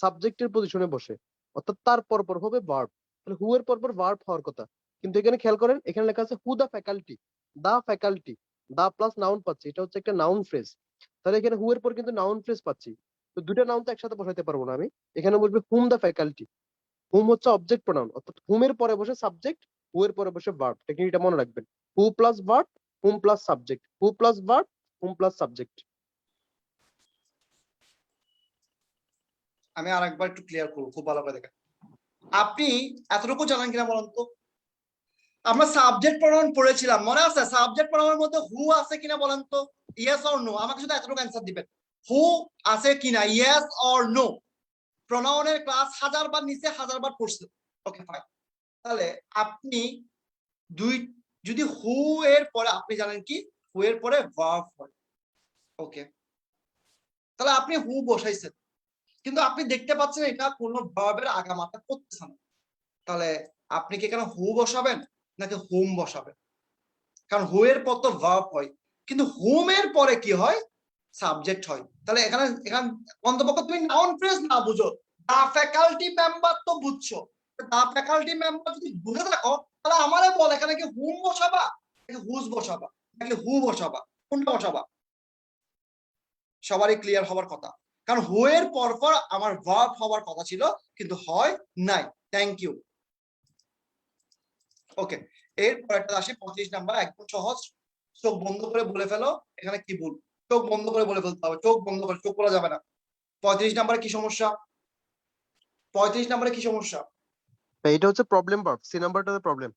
সাবজেক্টের পজিশনে বসে, অর্থাৎ তার পরপর হবে ভার্ব। তাহলে হু এর পরপর ভার্ব হওয়ার কথা, কিন্তু এখানে খেয়াল করেন এখানে লেখা আছে হু দা ফ্যাকাল্টি। দা প্লাস নাউন পাচ্ছি, এটা হচ্ছে একটা নাউন ফ্রেজ। তাহলে এখানে হু এর পর কিন্তু নাউন ফ্রেজ পাচ্ছি, তো দুইটা নাউন তো একসাথে বসাইতে পারবো না আমি। এখানে বলবে হুম দা ফ্যাকাল্টি। হুম হচ্ছে অবজেক্ট প্রোনাউন, অর্থাৎ হুম এর পরে বসে সাবজেক্ট, হু এর পরে বসে ভার্ব। টেকনিকটা মনে রাখবেন, who plus verb, hmm plus subject, who plus verb, hmm plus subject. আমি আরেকবার একটু ক্লিয়ার করবো, খুব ভালো করে দেখেন। আপনি এতটুকু জানেন কিনা বলেন তো, আমরা সাবজেক্ট প্রোনাউন পড়েছিলাম, মনে আছে? সাবজেক্ট প্রোনাউনের মধ্যে হু আছে কিনা বলেন তো, ইয়েস অর নো? আমাকে শুধু এতটুকু অ্যান্সার দিবেন, হু আছে কিনা, ইয়েস অর নো। প্রোনাউনের ক্লাস 1000 বার নিচে 1000 বার পড়ছে। Okay fine. তাহলে আপনি যদি হু এর পরে আপনি জানেন কি হু এর পরে ভার্ব হয়, ওকে, তাহলে আপনি হু বসাইছেন, কিন্তু আপনি দেখতে পাচ্ছেন এটা কোনো ভার্বের আগামাথা করতেছে না। তাহলে আপনি কি এখানে হু বসাবেন নাকি হুম বসাবেন? কারণ হু এর পর তো ভার্ব হয়, কিন্তু হুম এর পরে কি হয়? সাবজেক্ট হয়। তাহলে এখানে অন্তপক্ষ তুমি নাউন ফ্রেজ না বুঝো, দা ফ্যাকাল্টি মেম্বার তো বুঝছো। দা ফ্যাকাল্টি মেম্বার যদি বুঝে থাকো তাহলে আমারে বল এখানে কি হুম বসাবা নাকি হুজ বসাবা? নাকি হু বসাবা, কোনটা বসাবা? সবারই ক্লিয়ার হওয়ার কথা, কারণ হু এর পরপর আমার ভার্ব হওয়ার কথা ছিল কিন্তু হয় নাই। Thank you. ওকে, এরপর একটা আসি 25 নাম্বার, একদম সহজ। চোখ বন্ধ করে বলে ফেলো এখানে কি ভুল, চোখ বন্ধ করে বলে ফেলতে হবে, চোখ বন্ধ করে, চোখ খোলা যাবে না। 35 নাম্বারে কি সমস্যা? 35 নাম্বারে কি সমস্যা? এটা হচ্ছে প্রবলেম ভার্ব, সি নাম্বারটাতে প্রবলেম।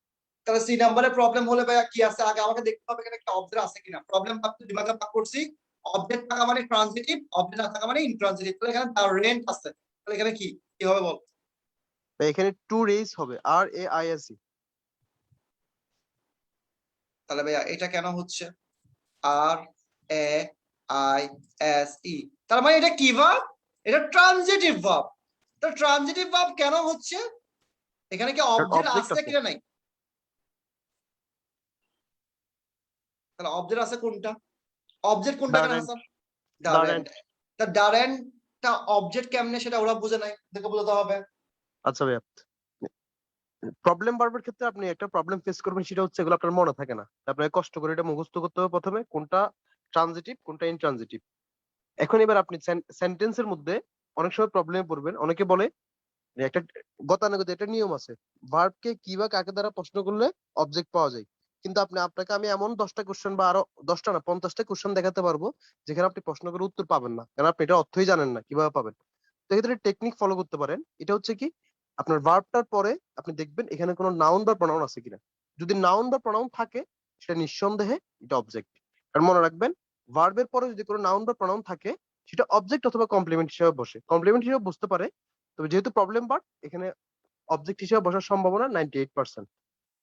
তাহলে সি নাম্বারে প্রবলেম হলে ভাইয়া কি আছে, আগে আমাকে দেখতে হবে এখানে একটা অবজেক্ট আছে কিনা। প্রবলেম ভাবতে দুই ভাগে ভাগ করছি, অবজেক্ট থাকা মানে ট্রানজিটিভ, অবজেক্ট না থাকা মানে ইনট্রানজিটিভ। তাহলে এখানে তার রেন্ট আছে, তাহলে এখানে কি হবে বল? এখানে টু রেইজ হবে, আর এ আই এস ই। তাহলে ভাইয়া এটা কেন হচ্ছে আর এ আই এস ই? তার মানে এটা কি ভার্ব? এটা ট্রানজিটিভ ভার্ব। তো ট্রানজিটিভ ভার্ব কেন হচ্ছে? এখানে কি অবজেক্ট অবজেক্ট আছে আছে, কিনা নাই? তাহলে অবজেক্ট আছে কোনটা? অবজেক্ট কোনটা এখানে ডারেন্ট, হাসান? ডারেন্ট। ডারেন্ট। তা ডারেন্টটা অবজেক্ট কেমনে সেটা ওরা বুঝে নাই, দেখে বোঝাতে হবে। আচ্ছা ভাইয়া, প্রবলেম ভার্বের ক্ষেত্রে আপনি একটা প্রবলেম ফেস করবেন, সেটা হচ্ছে এগুলো আপনার মনে থাকে না। আপনাকে কষ্ট করে এটা মুখস্থ করতে হবে প্রথমে, কোনটা ট্রানজিটিভ কোনটা ইনট্রানজিটিভ। এখন এবার আপনি সেন্টেন্সের মধ্যে অনেক সময় প্রবলেমে পড়বেন। অনেকে বলে যে একটা গতানুগতিক একটা নিয়ম আছে, ভার্বকে কি বা কাকে দ্বারা প্রশ্ন করলে অবজেক্ট পাওয়া যায়। কিন্তু আপনাকে আমি এমন 10টা কোশ্চেন বা আরো 10টা না 50টা কোশ্চেন দেখাতে পারবো যেখানে আপনি প্রশ্ন করে উত্তর পাবেন না, কারণ আপনি এটা অর্থই জানেন না কিভাবে পাবেন। তো এক্ষেত্রে টেকনিক ফলো করতে পারেন। এটা হচ্ছে কি, আপনার ভার্বটার পরে আপনি দেখবেন এখানে কোনো নাউন বা প্রনাউন আছে কিনা। যদি নাউন বা প্রনাউন থাকে সেটা নিঃসন্দেহে এটা অবজেক্ট। আর মনে রাখবেন, ভার্বের পরে যদি কোনো নাউন বা প্রনাউন থাকে সেটা অবজেক্ট অথবা কমপ্লিমেন্ট হিসেবে বসে। কমপ্লিমেন্ট হিসেবে বুঝতে পারে, তবে যেহেতু প্রবলেম ভার্ব এখানে অবজেক্ট হিসেবে বসার সম্ভাবনা 98%।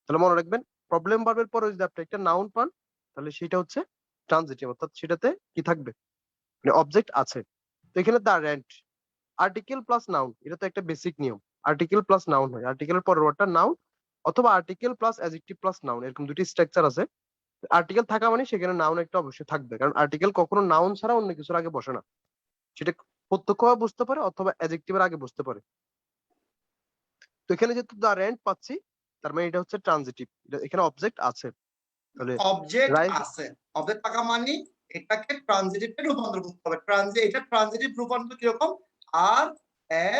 তাহলে মনে রাখবেন, প্রবলেম ভার্বের পরে যদি আপনি একটা নাউন পান তাহলে সেটা হচ্ছে ট্রানজিটিভ, অর্থাৎ সেটাতে কি থাকবে, মানে অবজেক্ট আছে। তো এখানে দা রেন্ট, আর্টিকেল প্লাস নাউন, এটা তো একটা বেসিক নিয়ম। আর্টিকেল প্লাস নাউন হয়, আর্টিকেলের পরের ওয়ার্ডটা নাউন অথবা article plus adjective plus noun, এরকম দুটি স্ট্রাকচার আছে। আর্টিকেল থাকা মানে সেখানে নাউন একটা অবশ্যই থাকবে, কারণ আর্টিকেল কখনো নাউন ছাড়া অন্য কিছুর আগে বসে না। সেটা প্রত্যক্ষভাবে বুঝতে পারে অথবা অ্যাডজেক্টিভের আগে বুঝতে পারে। তো এখানে যেহেতু দা রেন্ট পাচ্ছি, তার মানে এটা হচ্ছে ট্রানজিটিভ, এখানে অবজেক্ট আছে। তাহলে অবজেক্ট রাইজ, আছে, অবজেক্ট থাকা মানে এটাকে ট্রানজিটিভে রূপান্তর করতে হবে। এটা ট্রানজিটিভ রূপান্তর কিরকম? আর এ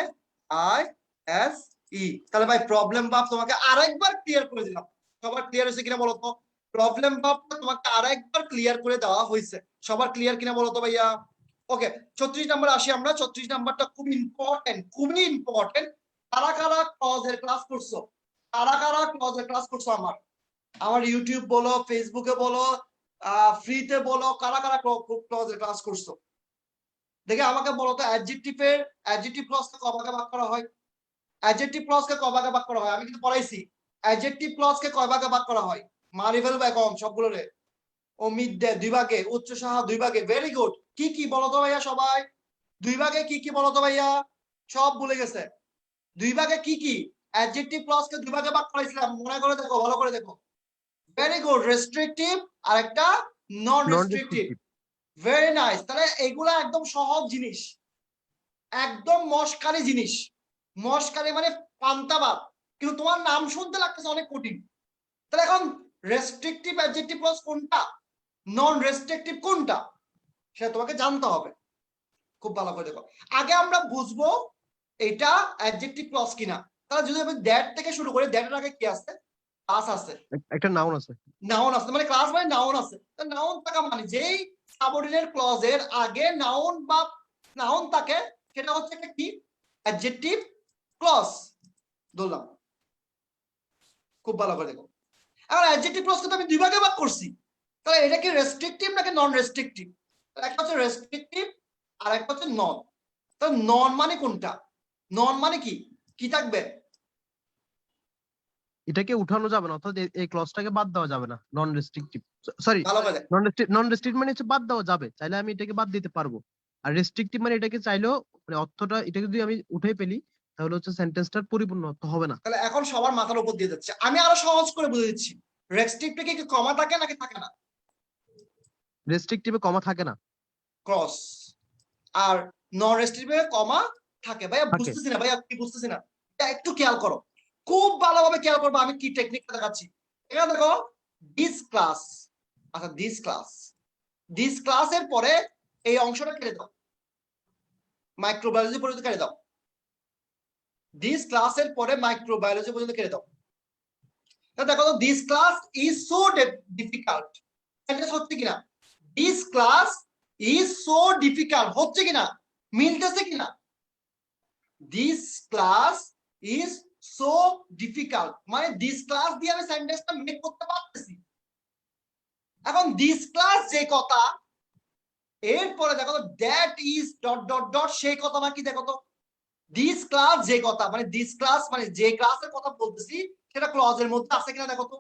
আই এস ই। তাহলে ভাই প্রবলেম ভার্ব তোমাকে আরেকবার ক্লিয়ার করে দিলাম। সবার ক্লিয়ার হয়েছে কিনা বলো তো? প্রবলেম ভার্বটা তোমাকে আরেকবার ক্লিয়ার করে দেওয়া হয়েছে। সবার ক্লিয়ার কিনা বলো তো ভাইয়া? ওকে, 36 নাম্বার আসি আমরা। 36 নাম্বারটা খুব ইম্পর্টেন্ট, খুবই ইম্পর্টেন্ট। কারা কারা ক্লজের ক্লাস করছো? কারা কারা ক্লজের ক্লাস করছো? আমার ইউটিউব বলো, ফেসবুকে বলো, ফ্রিতে বলো, কারা কারা ক্লজের ক্লাস করছো? দেখে আমাকে বলো তো, অ্যাডজেক্টিভ ক্লজকে ক ভাগে ভাগ করা হয়? অ্যাডজেক্টিভ ক্লজকে ক ভাগে ভাগ করা হয়? আমি কিন্তু পড়াইছি। অ্যাডজেক্টিভ ক্লজকে কয় ভাগে ভাগ করা হয়? মারি ফেলবো এখন সবগুলো রে। ও মিড ডে 2 ভাগে, উচ্চ সাহা 2 ভাগে। Very good. কি কি বলো তো ভাইয়া সবাই? 2 ভাগে কি কি বলো তো ভাইয়া? সব ভুলে গেছে। 2 ভাগে কি কি? অ্যাডজেক্টিভ ক্লজকে 2 ভাগে ভাগ করাইছিলাম, মনে করে দেখো, ভালো করে দেখো। Very good. রেস্ট্রিকটিভ আর একটা নন নন রেস্ট্রিকটিভ। ডেসক্রিপটিভ। Very nice. তাহলে এগুলা একদম সহজ জিনিস, একদম মশকারি জিনিস। মশকারি মানে পান্তাবাদ, কিন্তু তোমার নাম শুনতে লাগতেছে অনেক কঠিন। তাহলে এখন রেস্ট্রিকটিভ অ্যাডজেক্টিভ ক্লজ কোনটা, নন রেস্ট্রিকটিভ কোনটা, সেটা তোমাকে জানতে হবে। খুব ভালো করে দেখো। আগে আমরা বুঝবো এটা অ্যাডজেক্টিভ ক্লজ কিনা। তাহলে যদি আমি দ্যাট থেকে শুরু করি, দ্যাটের আগে কি আছে? ক্লাস আছে। একটা নাউন আছে। নাউন আছে, মানে ক্লাস মানে নাউন আছে। নাউন থাকা মানে যেই সাবঅর্ডিনেট ক্লজের আগে নাউন বা নাউন থাকে সেটা হচ্ছে একটা কি? Adjective clause. বললাম, খুব ভালো করে দেখো। এখন অ্যাডজেক্টিভ ক্লজ কিন্তু আমি দুই ভাগে ভাগ করছি। তাহলে এটা কি রেস্ট্রিকটিভ নাকি নন রেস্ট্রিকটিভ? একটা হচ্ছে রেস্ট্রিকটিভ আর একটা হচ্ছে নন। তাহলে নন মানে কোনটা? নন মানে কি কি থাকবে? এটাকে উঠানো যাবে না, অর্থাৎ এই ক্লজটাকে বাদ দেওয়া যাবে না। নন রেস্ট্রিকটিভ, সরি, ভালো করে দেখো। নন রেস্ট্রিক্টিভ মানে হচ্ছে বাদ দেওয়া যাবে, চাইলে আমি এটাকে বাদ দিতে পারবো। আর রেস্ট্রিকটিভ মানে এটাকে চাইলেও, মানে অর্থটা এটাকে যদি আমি উঠে ফেলি তাহলে হচ্ছে সেন্টেন্সটার পরিপূর্ণ অর্থ হবে না। তাহলে এখন সবার মাথার উপর দিয়ে যাচ্ছে, আমি আরো সহজ করে বুঝে দিচ্ছি। রেস্ট্রিকটিভে কি কমা থাকে নাকি থাকে না? রেস্ট্রিকটিভে কমা থাকে না। ক্রস। আর নন রেস্ট্রিকটিভে কমা থাকে। ভাইয়া থাকে। বুঝতেছি না, ভাইয়া কি বুঝতেছি না, একটু খেয়াল করো, খুব ভালোভাবে খেয়াল করবো আমি কি টেকনিকটা দেখাচ্ছি। এখানে দেখো, দিস ক্লাস, আচ্ছা দিস ক্লাসের পরে এই অংশটা কেটে দাও, মাইক্রোবায়োলজি পর্যন্ত কেটে দাও, দিস ক্লাসের পরে মাইক্রোবায়োলজি পর্যন্ত কেটে দাও। দেখো তো this class is so difficult, sentence হচ্ছে কিনা? This class is so difficult হচ্ছে কিনা, মিলতেছে কিনা? This class is so difficult মানে দিস ক্লাস দিয়ে আমি সেন্টেন্সটা মেক করতে পারতেছি। এখন দিস ক্লাস যে কথা, এরপরে দেখো তো that is dot dot dot সেই কথা নাকি? দেখো তো দিস ক্লাস যে কথা মানে দিস ক্লাস মানে যে ক্লাসের কথা বলতেছি সেটা ক্লজের মধ্যে আছে কিনা দেখো তো,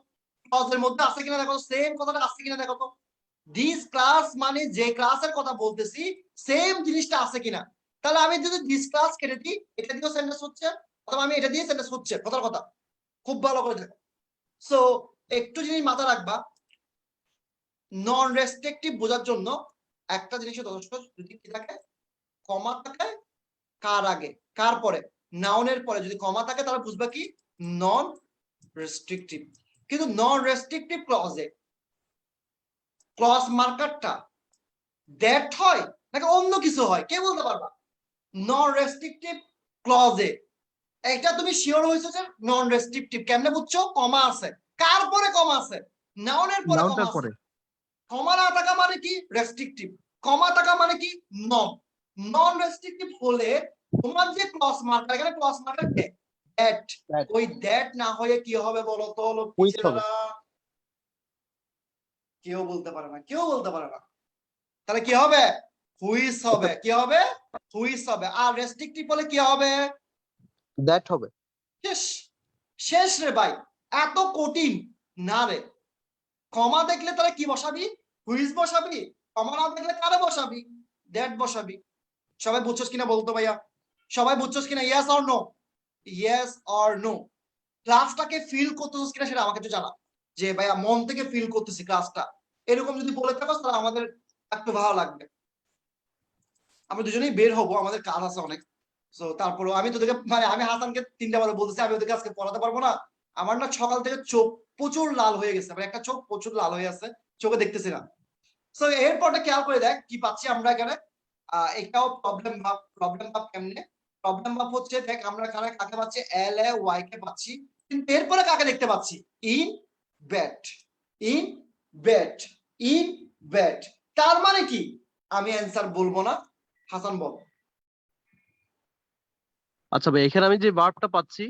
ক্লজের মধ্যে আছে কিনা দেখো, সেম কথাটা আছে কিনা দেখো তো। দিস ক্লাস মানে যে ক্লাসের কথা বলতেছি সেম জিনিসটা আছে কিনা। তাহলে আমি যদি দিস ক্লাস কেটে দিই এটা দিয়েও সেন্টেন্স হচ্ছে, অথবা আমি এটা দিয়ে সেন্টেন্স হচ্ছে, কথার কথা। খুব ভালো করে দেখো। সো একটু জিনিস মাথায় রাখবা, নন রেস্ট্রিকটিভ বোঝার জন্য একটা জিনিস যথেষ্ট, যদি কি থাকে, কমা থাকে কার আগে কার পরে, নাউনের পরে যদি কমা থাকে তাহলে বুঝবা কি নন রেস্ট্রিকটিভ। কিন্তু নন রেস্ট্রিকটিভ ক্লজে ক্লজ মার্কারটা দ্যাট হয় নাকি অন্য কিছু হয়, কে বলতে পারবা? নন রেস্ট্রিকটিভ ক্লজে এটা তুমি শিওর হয়েছো যে নন রেস্ট্রিকটিভ, কেমনে বুঝছো? কমা আছে, কার পরে কমা আছে? নাউনের পরে কমা নাউনটার আছে। পরে। কমা না থাকা মানে কি? রেস্ট্রিকটিভ। কমা থাকা মানে কি? নন। নন রেস্ট্রিকটিভ হলে তোমার যে ক্লজ মার্কার, এখানে ক্লজ মার্কার দ্যাট, ওই দ্যাট না হয়ে কি হবে বলো তো? হুইচ হবে। কেউ বলতে পারে না, কেউ বলতে পারে না। তাহলে কি হবে? হুইস হবে। কি হবে? হুইস হবে। আর রেস্ট্রিকটিভ হলে কি হবে? দ্যাট হবে। শেষ, শেষ রে ভাই, এত কঠিন না রে। কমা দেখলে তাহলে কি বসাবি? হুইস বসাবি। কমা না দেখলে কারে বসাবি? দ্যাট বসাবি। সবাই বুঝছস কিনা বলতো ভাইয়া? সবাই বুঝছস কিনা? Yes or no? Yes or no? ক্লাসটাকে ফিল করতেছিস কিনা সেটা আমাকে একটু জানা, যে ভাইয়া মন থেকে ফিল করতেছি ক্লাসটা। এরকম যদি বলে থাকো তাহলে আমাদের একটু ভালো লাগবে। আমরা দুজনেই বের হবো, আমাদের কাজ আছে অনেক। তো তারপরে আমি তোদেরকে মানে আমি হাসানকে 3টা বার বলতেছি আমি ওদেরকে আজকে পড়াতে পারবো না। আমার না সকাল থেকে চোখ প্রচুর লাল হয়ে গেছে, মানে একটা চোখ প্রচুর লাল হয়ে আছে, চোখে দেখতেছি না। তো এরপরটা খেয়াল করে দেখ কি পাচ্ছি আমরা এখানে। এটাও প্রবলেম ভাব কেমনে? প্রবলেম ভাব হচ্ছে, দেখ আমরা এখানে কাকে পাচ্ছি? এল এ ওয়াই কে পাচ্ছি, কিন্তু এরপরে কাকে দেখতে পাচ্ছি? In bat, in bat, in bat. তার মানে কি? আমি অ্যান্সার বলবো না, হাসান বল। আচ্ছা ভাই, এখানে আমি যে ভার্বটা পাচ্ছি,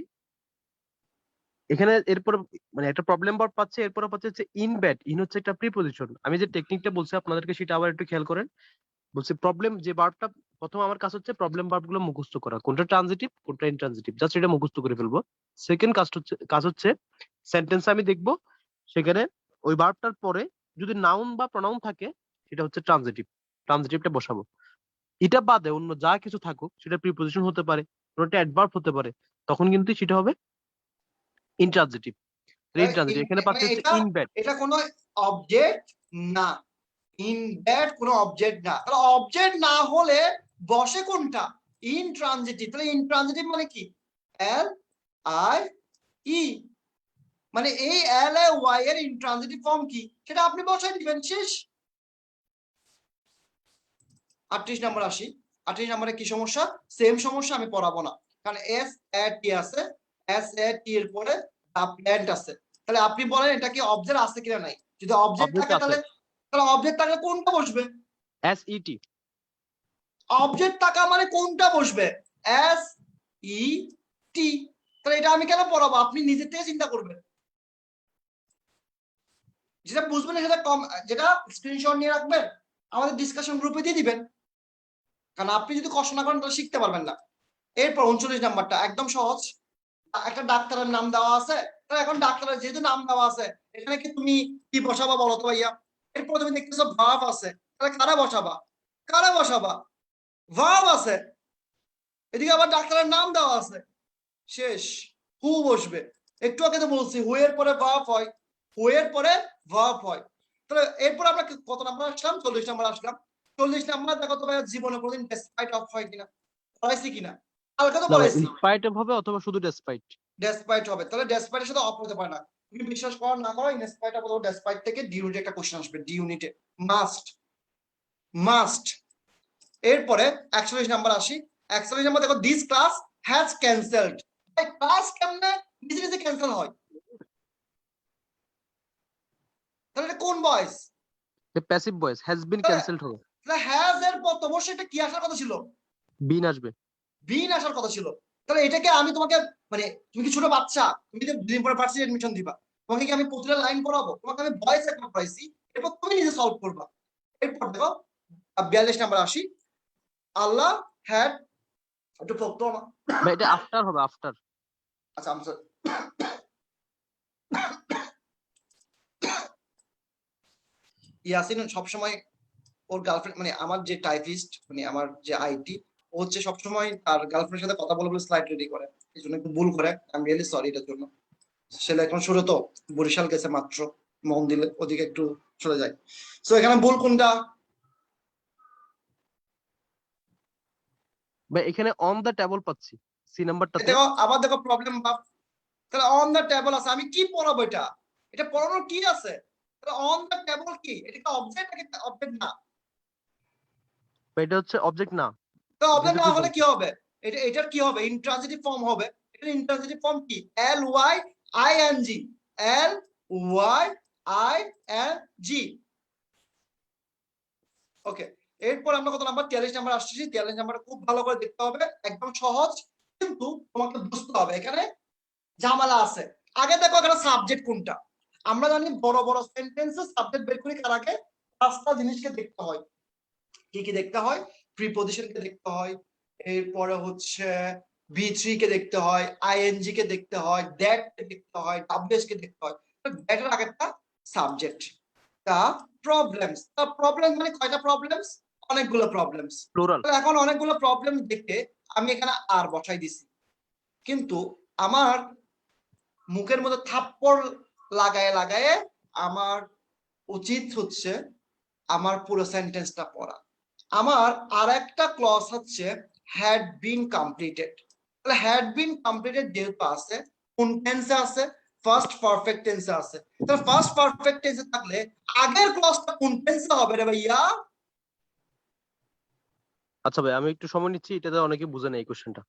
এখানে এরপর মানে একটা প্রবলেম ভার্ব পাচ্ছি, এরপরে পাচ্ছি হচ্ছে ইন ব্যাড। ইন হচ্ছে একটা প্রিপজিশন। আমি যে টেকনিকটা বলছি আপনাদেরকে সেটা আবার একটু খেয়াল করেন। বলছি প্রবলেম যে ভার্বটা, প্রথম আমার কাজ হচ্ছে প্রবলেম ভার্ব গুলো মুখস্থ করা, কোনটা ট্রানজিটিভ কোনটা ইনট্রানজিটিভ, জাস্ট এটা মুখস্থ করে ফেলবো। সেকেন্ড কাজ হচ্ছে সেন্টেন্স আমি দেখবো, সেখানে ওই ভার্বটার পরে যদি নাউন বা প্রনাউন থাকে সেটা হচ্ছে ট্রানজিটিভ, ট্রানজিটিভটা বসাবো। এটা বাদে অন্য যা কিছু থাকুক, সেটা প্রিপজিশন হতে পারে, কোনটা অ্যাডভার্ব হতে পারে, তখন কিন্তু সেটা হবে ইনট্রানজিটিভ। ইনট্রানজিটিভ এখানে মানে পাচ্ছি হচ্ছে এটা ইন ব্যাড। এটা কোনো অবজেক্ট না, ইন ব্যাট কোনো অবজেক্ট না। তাহলে অবজেক্ট না হলে বসে কোনটা? ইনট্রানজিটিভ। তাহলে ইনট্রানজিটিভ মানে কি? এল আই ই, মানে এই এল এ ওয়াই এর ইনট্রানজিটিভ ফর্ম কি সেটা আপনি বসাই দিবেন, শেষ। 38 নম্বর আসি। 38 নম্বরে কি সমস্যা? সেম সমস্যা, আমি পড়াবো না, কারণ এস এ টি আছে, এস এ টি এর পরে প্ল্যান্ট আছে। তাহলে আপনি বলেন এটা কি অবজেক্ট আছে কিনা নাই? যদি অবজেক্ট অবজেক্ট থাকে আছে, তাহলে, অবজেক্ট থাকলে কোনটা বসবে? এস ই টি। অবজেক্ট থাকা মানে কোনটা বসবে? এস ই টি। তাহলে এটা আমি কেন পড়াবো? আপনি নিজের থেকে চিন্তা করবেন, যেটা বুঝবেন না সেটা কম, যেটা স্ক্রিনশট নিয়ে রাখবেন, আমাদের ডিসকাশন গ্রুপে দিয়ে দিবেন। কারণ আপনি যদি কষ্ট না করেন তাহলে শিখতে পারবেন না। এরপর 39 নাম্বারটা একদম সহজ। একটা ডাক্তারের নাম দেওয়া আছে, এখন ডাক্তারের যেহেতু নাম দেওয়া আছে, এখানে কি তুমি কি বসাবা বলো তো ভাইয়া? এরপর তুমি দেখতেছো ভাব আছে, তাহলে কারা বসাবা? কারা বসাবা? ভাব আছে, এদিকে আবার ডাক্তারের নাম দেওয়া আছে, শেষ। হু বসবে। একটু আগে তো বলছি হু এর পরে ভার্ব হয়, হু এর পরে ভার্ব হয়। তাহলে এরপর আমরা কত নাম্বার আসলাম? 40 নাম্বার আসলাম। 40 নাম্বার দেখো তো ভাইয়া, জীবনে কোনদিন ডেসপাইট অফ হয় কিনা, পড়াইছি কিনা? কালকে তো না ভাই, পড়াইছি। ইনস্পাইট হবে অথবা শুধু ডেসপাইট। ডেসপাইট হবে, তাহলে ডেসপাইটের সাথে অফ হতে পারে না। তুমি বিশ্বাস করো না করো, ইনস্পাইট অথবা ডেসপাইট থেকে ডি ইউনিটে একটা কোশ্চেন আসবে, ডি ইউনিটে মাস্ট মাস্ট। এরপরে 41 নাম্বার আসি। 41 নাম্বার দেখো, this class has cancelled. Class কেমনে নিজে নিজে ক্যান্সেল হয়? তাহলে এটা কোন voice? Passive voice has been cancelled হবে। তাহলে হ্যাজ এর পর তো অবশ্যই এটা কি আসার কথা ছিল? বিন আসবে। বিন আসার কথা ছিল। তাহলে এটাকে আমি তোমাকে মানে, তুমি কি ছোট বাচ্চা? তুমি যে দুদিন পরে ভার্সিটি এডমিশন দিবা, তোমাকে কি আমি প্রতিটা লাইন পড়াবো? তোমাকে আমি ভয়েস একটা পড়াইছি, এরপর তুমি নিজে সলভ করবা। এরপর দেখো 42 নাম্বার আসি। আল্লাহ হ্যাড, একটু পড়তো না। ভাই এটা আফটার হবে, আফটার। আচ্ছা আমি ইয়াসিন সবসময় ওর গার্লফ্রেন্ড, মানে আমার যে টাইপিস্ট, মানে আমার যে আইটি, ও হচ্ছে সবসময় তার গার্লফ্রেন্ডের সাথে কথা বলে বলে স্লাইড রেডি করে, এই জন্য একটু ভুল করে। আমি রিয়েলি সরি এটার জন্য। ছেলে এখন শুরু তো, বরিশাল গেছে মাত্র, মন দিলে ওদিকে একটু চলে যায়। তো এখানে ভুল কোনটা? ভাই এখানে অন দ্য টেবল পাচ্ছি সি নাম্বারটাতে। দেখো আবার দেখো প্রবলেম বা, তাহলে অন দ্য টেবল আছে, আমি কি পড়াবো এটা? এটা পড়ানোর কি আছে? তাহলে অন দ্য টেবল কি, এটা কি অবজেক্ট নাকি অবজেক্ট না? এটা হচ্ছে অবজেক্ট না। তো অবজেক্ট যেহেতু না তুই হলে বলছিস কি হবে? এটার কি হবে? ইন্ট্রানজিটিভ ফর্ম হবে। এটার ইন্ট্রানজিটিভ ফর্ম কি? L Y I N G, L Y I N G. Okay, এরপর আমরা কত নাম্বার? 43 নাম্বার আসছি। 43 নাম্বার খুব ভালো করে দেখতে হবে, একদম সহজ, কিন্তু তোমাকে বুঝতে হবে এখানে ঝামেলা আছে। আগে দেখো এখানে সাবজেক্ট কোনটা। আমরা জানি বড় বড় সেন্টেন্সে সাবজেক্ট বের করি কার আগে? 5টা জিনিসকে দেখতে হয়। কি কি দেখতে হয়? প্রিপজিশনকে দেখতে হয়, এরপরে হচ্ছে বি3 কে দেখতে হয়, আইএনজি কে দেখতে হয়, দ্যাট কে দেখতে হয়, ডাব্লিউএস কে দেখতে হয়। দ্যাট এর আগেরটা সাবজেক্ট। তা প্রবলেমস, তা প্রবলেম মানে কয়টা প্রবলেমস? অনেকগুলো প্রবলেমস। প্লুরাল। এখন অনেকগুলো প্রবলেম দেখে আমি এখানে আর বসাই দিছি, কিন্তু আমার মুখের মধ্যে থাপ্পড় লাগায় লাগায় আমার উচিত হচ্ছে আমার পুরো সেন্টেন্সটা পড়া। আমার আর একটা ক্লজ হচ্ছে হ্যাড বিন কমপ্লিটেড। তাহলে হ্যাড বিন কমপ্লিটেড যেহেতু আছে, কোন টেন্সে আছে? ফার্স্ট পারফেক্ট টেন্সে আছে। তাহলে ফার্স্ট পারফেক্ট টেন্সে থাকলে আগের ক্লজটা কোন টেন্সে হবে রে ভাইয়া? আচ্ছা ভাই আমি একটু সময় নিচ্ছি, এটাতে অনেকে বুঝে নেই এই কোশ্চেনটা।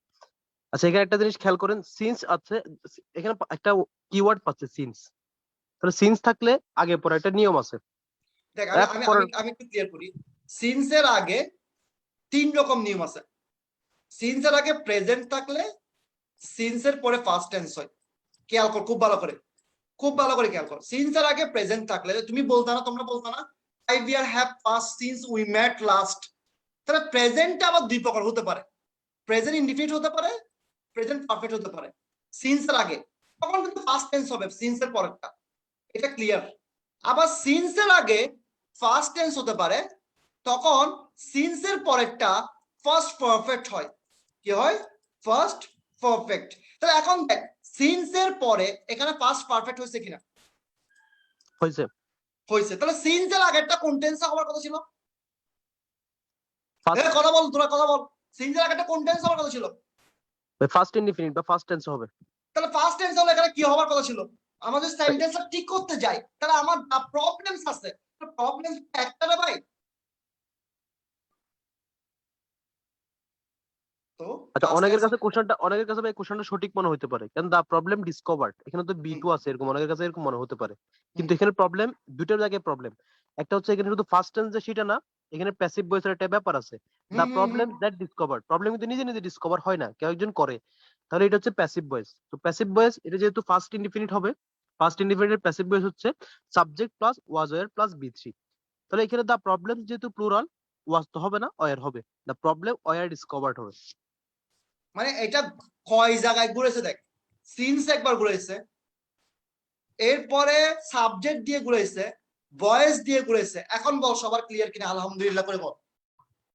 আচ্ছা এখানে একটা জিনিস খেয়াল করেন, সিন্স আছে, এখানে একটা কিওয়ার্ড পাচ্ছে সিন্স। তাহলে সিন্স থাকলে আগে পরে একটা নিয়ম আছে। দেখ আমি এক আমি আমি পরের আমি একটু ক্লিয়ার করি। সিন্সের আগে 3 রকম নিয়ম আছে। সিন্সের আগে প্রেজেন্ট থাকলে সিন্সের পরে ফার্স্ট টেন্স হয়। খেয়াল কর খুব ভালো করে, খুব ভালো করে খেয়াল কর। সিন্সের আগে প্রেজেন্ট থাকলে, তুমি বলতা না, তোমরা বলতা না 5 year have passed since we met last. তাহলে প্রেজেন্টটা আবার দুই প্রকার হতে পারে, প্রেজেন্ট ইনডিফিনিট হতে পারে, প্রেজেন্ট পারফেক্ট হতে পারে। সিন্সের আগে তখন কিন্তু ফার্স্ট টেন্স হবে, সিন্সের পরেরটা, এটা ক্লিয়ার। আবার সিন্সের আগে ফার্স্ট টেন্স হতে পারে, তখন সিন্সের পরেরটা ফার্স্ট পারফেক্ট হয়। কি হয়? First perfect. তাহলে এখন দেখ, সিন্সের পরে এখানে ফার্স্ট পারফেক্ট হয়েছে কিনা? হয়েছে। হয়েছে। তাহলে সিন্সের আগেরটা কোন টেন্সে হওয়ার কথা ছিল? ফার্স্ট। কথা বল, তোরা কথা বল। সিন্সের আগেরটা কোন টেন্সে হওয়ার কথা ছিল? ফার্স্ট ইনডিফিনিট বা ফার্স্ট টেন্স হবে। তাহলে ফার্স্ট টেন্স হলে এখানে কি হওয়ার কথা ছিল? আমাদের সেন্টেন্সটা ঠিক করতে যাই, তাহলে আমার প্রবলেমস আছে। প্রবলেম একটা রে ভাই। তো আচ্ছা অনেকের কাছে ভাই কোশ্চেনটা সঠিক মনে হতে পারে, কারণ দা প্রবলেম ডিসকভার্ড, এখানে তো বি টু আছে, এরকম অনেকের কাছে এরকম মনে হতে পারে। কিন্তু এখানে প্রবলেম দুইটার জায়গায় প্রবলেম। একটা হচ্ছে এখানে শুধু ফার্স্ট টেন্স যে সেটা না, এখানে প্যাসিভ ভয়েসের একটা ব্যাপার আছে। দা প্রবলেম দ্যাট ডিসকভার্ড, প্রবলেম কিন্তু নিজে নিজে ডিসকভার হয় না, কেউ একজন করে। তাহলে এটা হচ্ছে প্যাসিভ ভয়েস। তো প্যাসিভ ভয়েস এটা যেহেতু ফার্স্ট ইনডিফিনিট হবে, ফার্স্ট ইনডিফিনিটের প্যাসিভ ভয়েস হচ্ছে subject plus was were plus বি3। তাহলে এখানে দা প্রবলেম যেহেতু প্লুরাল, ওয়াজ তো হবে না, ওয়্যার হবে। দা প্রবলেম ওয়্যার ডিসকভার্ড হবে। মানে এটা কয় জায়গায় ঘুরেছে দেখ। সিন্স একবার ঘুরেছে, এরপরে সাবজেক্ট দিয়ে ঘুরেছে, ভয়েস দিয়ে ঘুরেছে। এখন বল সবার ক্লিয়ার কিনা? আলহামদুলিল্লাহ করে বল,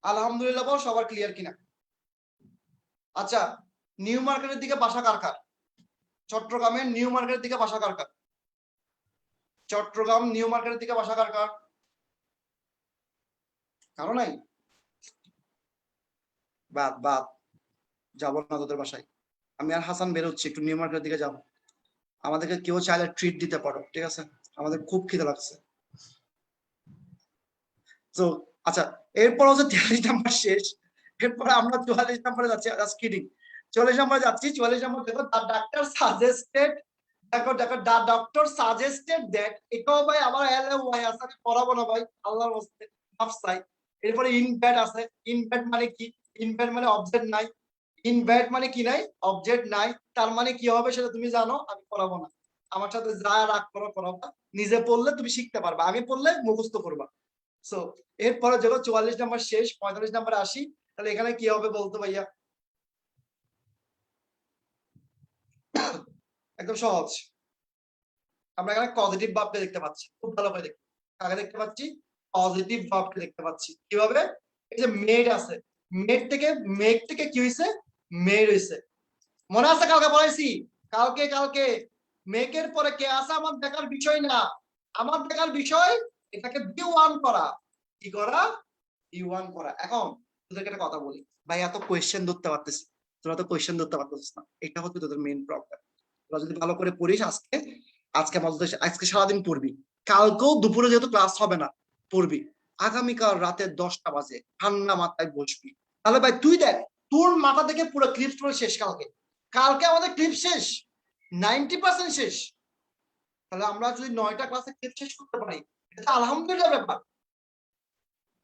আলহামদুলিল্লাহ বল, সবার ক্লিয়ার কিনা? আচ্ছা, নিউ মার্কেটের দিকে বাসা কার কার? চট্টগ্রামের নিউ মার্কেটের দিকে বাসা কার কার? চট্টগ্রাম নিউ মার্কেটের দিকে বাসা কার কার? কারো নাই? বাদ বাদ, যাবো না তোদের বাসায়। আমি আর হাসান বেরোচ্ছি, একটু নিউ মার্কেটের দিকে যাবো। আমাদেরকে কেউ চাইলে ট্রিট দিতে পারো, ঠিক আছে? আমাদের খুব খিদে লাগছে। তো আচ্ছা, এরপর হচ্ছে 43 নাম্বার শেষ। এরপরে আমরা 44 নাম্বারে যাচ্ছি। Just kidding. 44 নাম্বারে যাচ্ছি। 44 নাম্বার দেখো, দ্য ডাক্তার সাজেস্টেড, দেখো দেখো, দ্য ডক্টর সাজেস্টেড দ্যাট, এটাও ভাই আমার এল এ ওয়াই আছে, আমি পড়াবো না ভাই, আল্লাহর ওয়াস্তে মাফ চাই। এরপরে ইনভ্যাট আছে। ইনভ্যাট মানে কি? ইনভ্যাট মানে অবজেক্ট নাই। ইনভ্যাট মানে কি নাই? অবজেক্ট নাই। তার মানে কি হবে সেটা তুমি জানো, আমি পড়াবো না। আমার সাথে যা রাগ করো করাবা, নিজে পড়লে তুমি শিখতে পারবা, আমি পড়লে মুখস্থ করবা। সো এরপরে যখন 44 নাম্বার শেষ, 45 নাম্বারে আসি, তাহলে এখানে কি হবে বলতো ভাইয়া? একদম সহজ। আমরা এখানে পজিটিভ ভাবকে দেখতে পাচ্ছি, খুব ভালো করে দেখতে। কাকে দেখতে পাচ্ছি? পজিটিভ ভাবকে দেখতে পাচ্ছি। কিভাবে? এই যে মেড আছে, মেঘ থেকে কি হয়েছে? মেড হয়েছে। মনে আছে কালকে বলেছি? কালকে কালকে মেঘের পরে কে আছে আমার দেখার বিষয় না। আমার দেখার বিষয় এটাকে বি1 করা। কি করা? বি1 করা। এখন তোদেরকে একটা কথা বলি ভাই, এত কোয়েশ্চেন ধরতে পারতেছি, তোরা তো কোয়েশ্চেন ধরতে পারতেছিস না, এটা হচ্ছে তোদের মেইন প্রবলেম। তোরা যদি ভালো করে পড়িস আজকে, আজকে সারাদিন পড়বি, কালকেও দুপুরে যেহেতু ক্লাস হবে না, পড়বি, আগামীকাল রাতে 10টা বাজে ঠান্ডা মাথায় বসবি। তাহলে ভাই তুই দেখ, তোর মাথা থেকে পুরো ক্লিপস পড়ে শেষ। কালকে কালকে আমাদের ক্লিপ শেষ, 90% শেষ। তাহলে আমরা যদি 9টা ক্লাসে ক্লিপ শেষ করতে পারি, এটা আলহামদুলিল্লাহ ব্যাপার।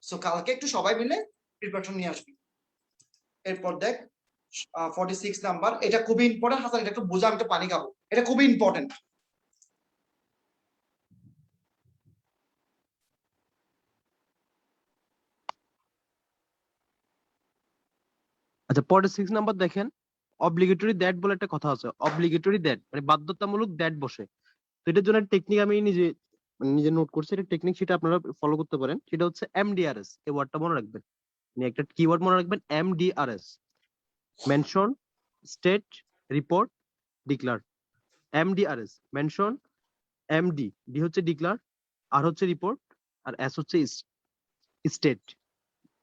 সো কালকে একটু সবাই মিলে প্রিপারেশন নিয়ে আসবি। এরপর দেখ 46 নাম্বার, এটা খুবই ইম্পর্টেন্ট। হাসান এটা একটু বোঝা, আমি একটু পানি খাবো, এটা খুবই ইম্পর্টেন্ট। আচ্ছা, 46 নাম্বার দেখেন, অব্লিগেটরি দ্যাট বলে একটা কথা আছে। অব্লিগেটরি দ্যাট মানে বাধ্যতামূলক দ্যাট বসে। তো এটার জন্য টেকনিক আমি নিজে নোট করছি, এটা টেকনিক, সেটা আপনারা ফলো করতে পারেন। সেটা হচ্ছে এমডিআরএস। এই ওয়ার্ডটা মনে রাখবেন, মানে একটা কিওয়ার্ড মনে রাখবেন, MDRS. Mention, state, report, declare. MDRS, mention, MD, D হচ্ছে ডিক্লার, আর হচ্ছে রিপোর্ট, আর এস হচ্ছে state.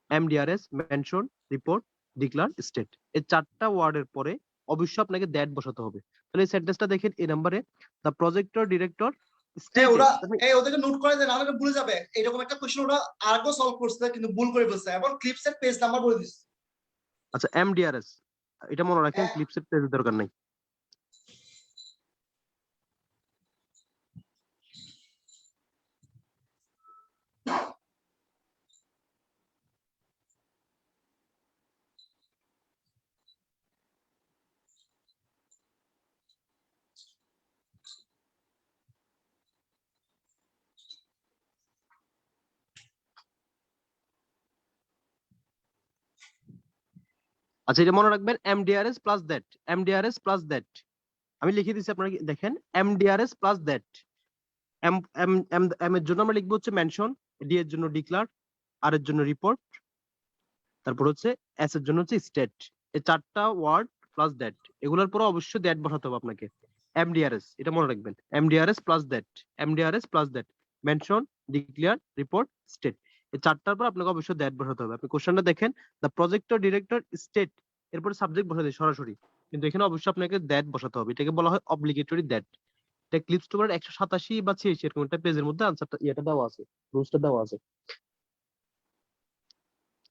MDRS, mention, report, declare, state. এই 4টা ওয়ার্ডের পরে অবশ্যই আপনাকে দ্যাট বসাতে হবে। তাহলে এই সেন্টেন্সটা দেখেন, এই নম্বরে, দ্য প্রজেক্টর ডিরেক্টর স্টেটেড। ওদেরকে নোট করে দেন, নাহলে ভুলে যাবে। এরকম একটা কোশ্চেন ওরা আগেও সলভ করছে কিন্তু ভুল করে ফেলছে, এবং ক্লিপসের পেজ নাম্বার বলে দিচ্ছে। আচ্ছা, এমডিআরএস, এটা মনে রাখেন, ক্লিপসের পেজের দরকার নাই। আচ্ছা, এটা মনে রাখবেন, MDRS plus that. MDRS plus that আমি লিখে দিচ্ছি, আপনারা দেখেন, MDRS plus that. M M M M এর জন্য আমরা লিখবো হচ্ছে মেনশন, ডি এর জন্য ডিক্লার, আর এর জন্য রিপোর্ট, তারপর হচ্ছে এস এর জন্য হচ্ছে স্টেট। এই 4টা ওয়ার্ড প্লাস দ্যাট, এগুলোর পরে অবশ্যই দ্যাট বসাতে হবে আপনাকে। এমডিআরএস, এটা মনে রাখবেন, MDRS plus that. MDRS plus that, mention, declare, report, state. এই 4টার পর আপনাকে অবশ্যই দ্যাট বসাতে হবে। আপনি কোশ্চেনটা দেখেন, দ্য প্রজেক্টর ডিরেক্টর স্টেট, এরপরে সাবজেক্ট বসাতে সরাসরি, কিন্তু এখানে অবশ্যই আপনাকে দ্যাট বসাতে হবে। এটাকে বলা হয় অব্লিগেটরি দ্যাট। এটা ক্লিপস টোবার 187 বা 86 এরকম একটা পেজের মধ্যে আনসারটা, ইয়েটা দেওয়া আছে, রুলসটা দেওয়া আছে।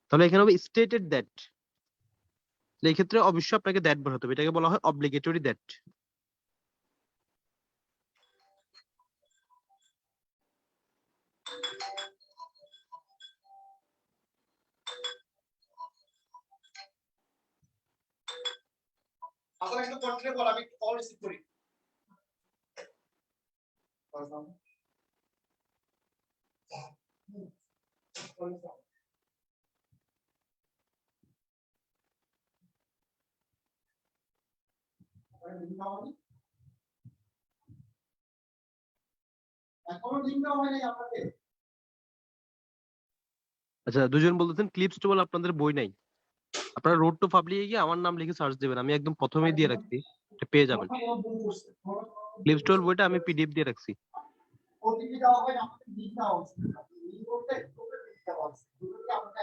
তাহলে এখানে হবে স্টেটেড দ্যাট। এই ক্ষেত্রে অবশ্যই আপনাকে দ্যাট বসাতে হবে, এটাকে বলা হয় অব্লিগেটরি দ্যাট। আসলে একটু কন্টিনিউ কর, আমি একটু কল রিসিভ করি। এখনো লিঙ্ক দেওয়া হয়নি আপনাকে। আচ্ছা, দুজন বলতেছেন ক্লিপস টোবাল আপনাদের বই নাই। আপনারা রোড টু পাবলিকে গিয়ে আমার নাম লিখে সার্চ দিবেন, আমি একদম প্রথমেই দিয়ে রাখছি, এটা পেয়ে যাবেন। ক্লিপস টোবাল বইটা আমি পিডিএফ দিয়ে রাখছি। ওটিপি দেওয়া হয়, আমাকে লিঙ্ক দেওয়া হচ্ছে, লিঙ্ক করতে লিঙ্ক দেওয়া হচ্ছে, দুটোকে আমরা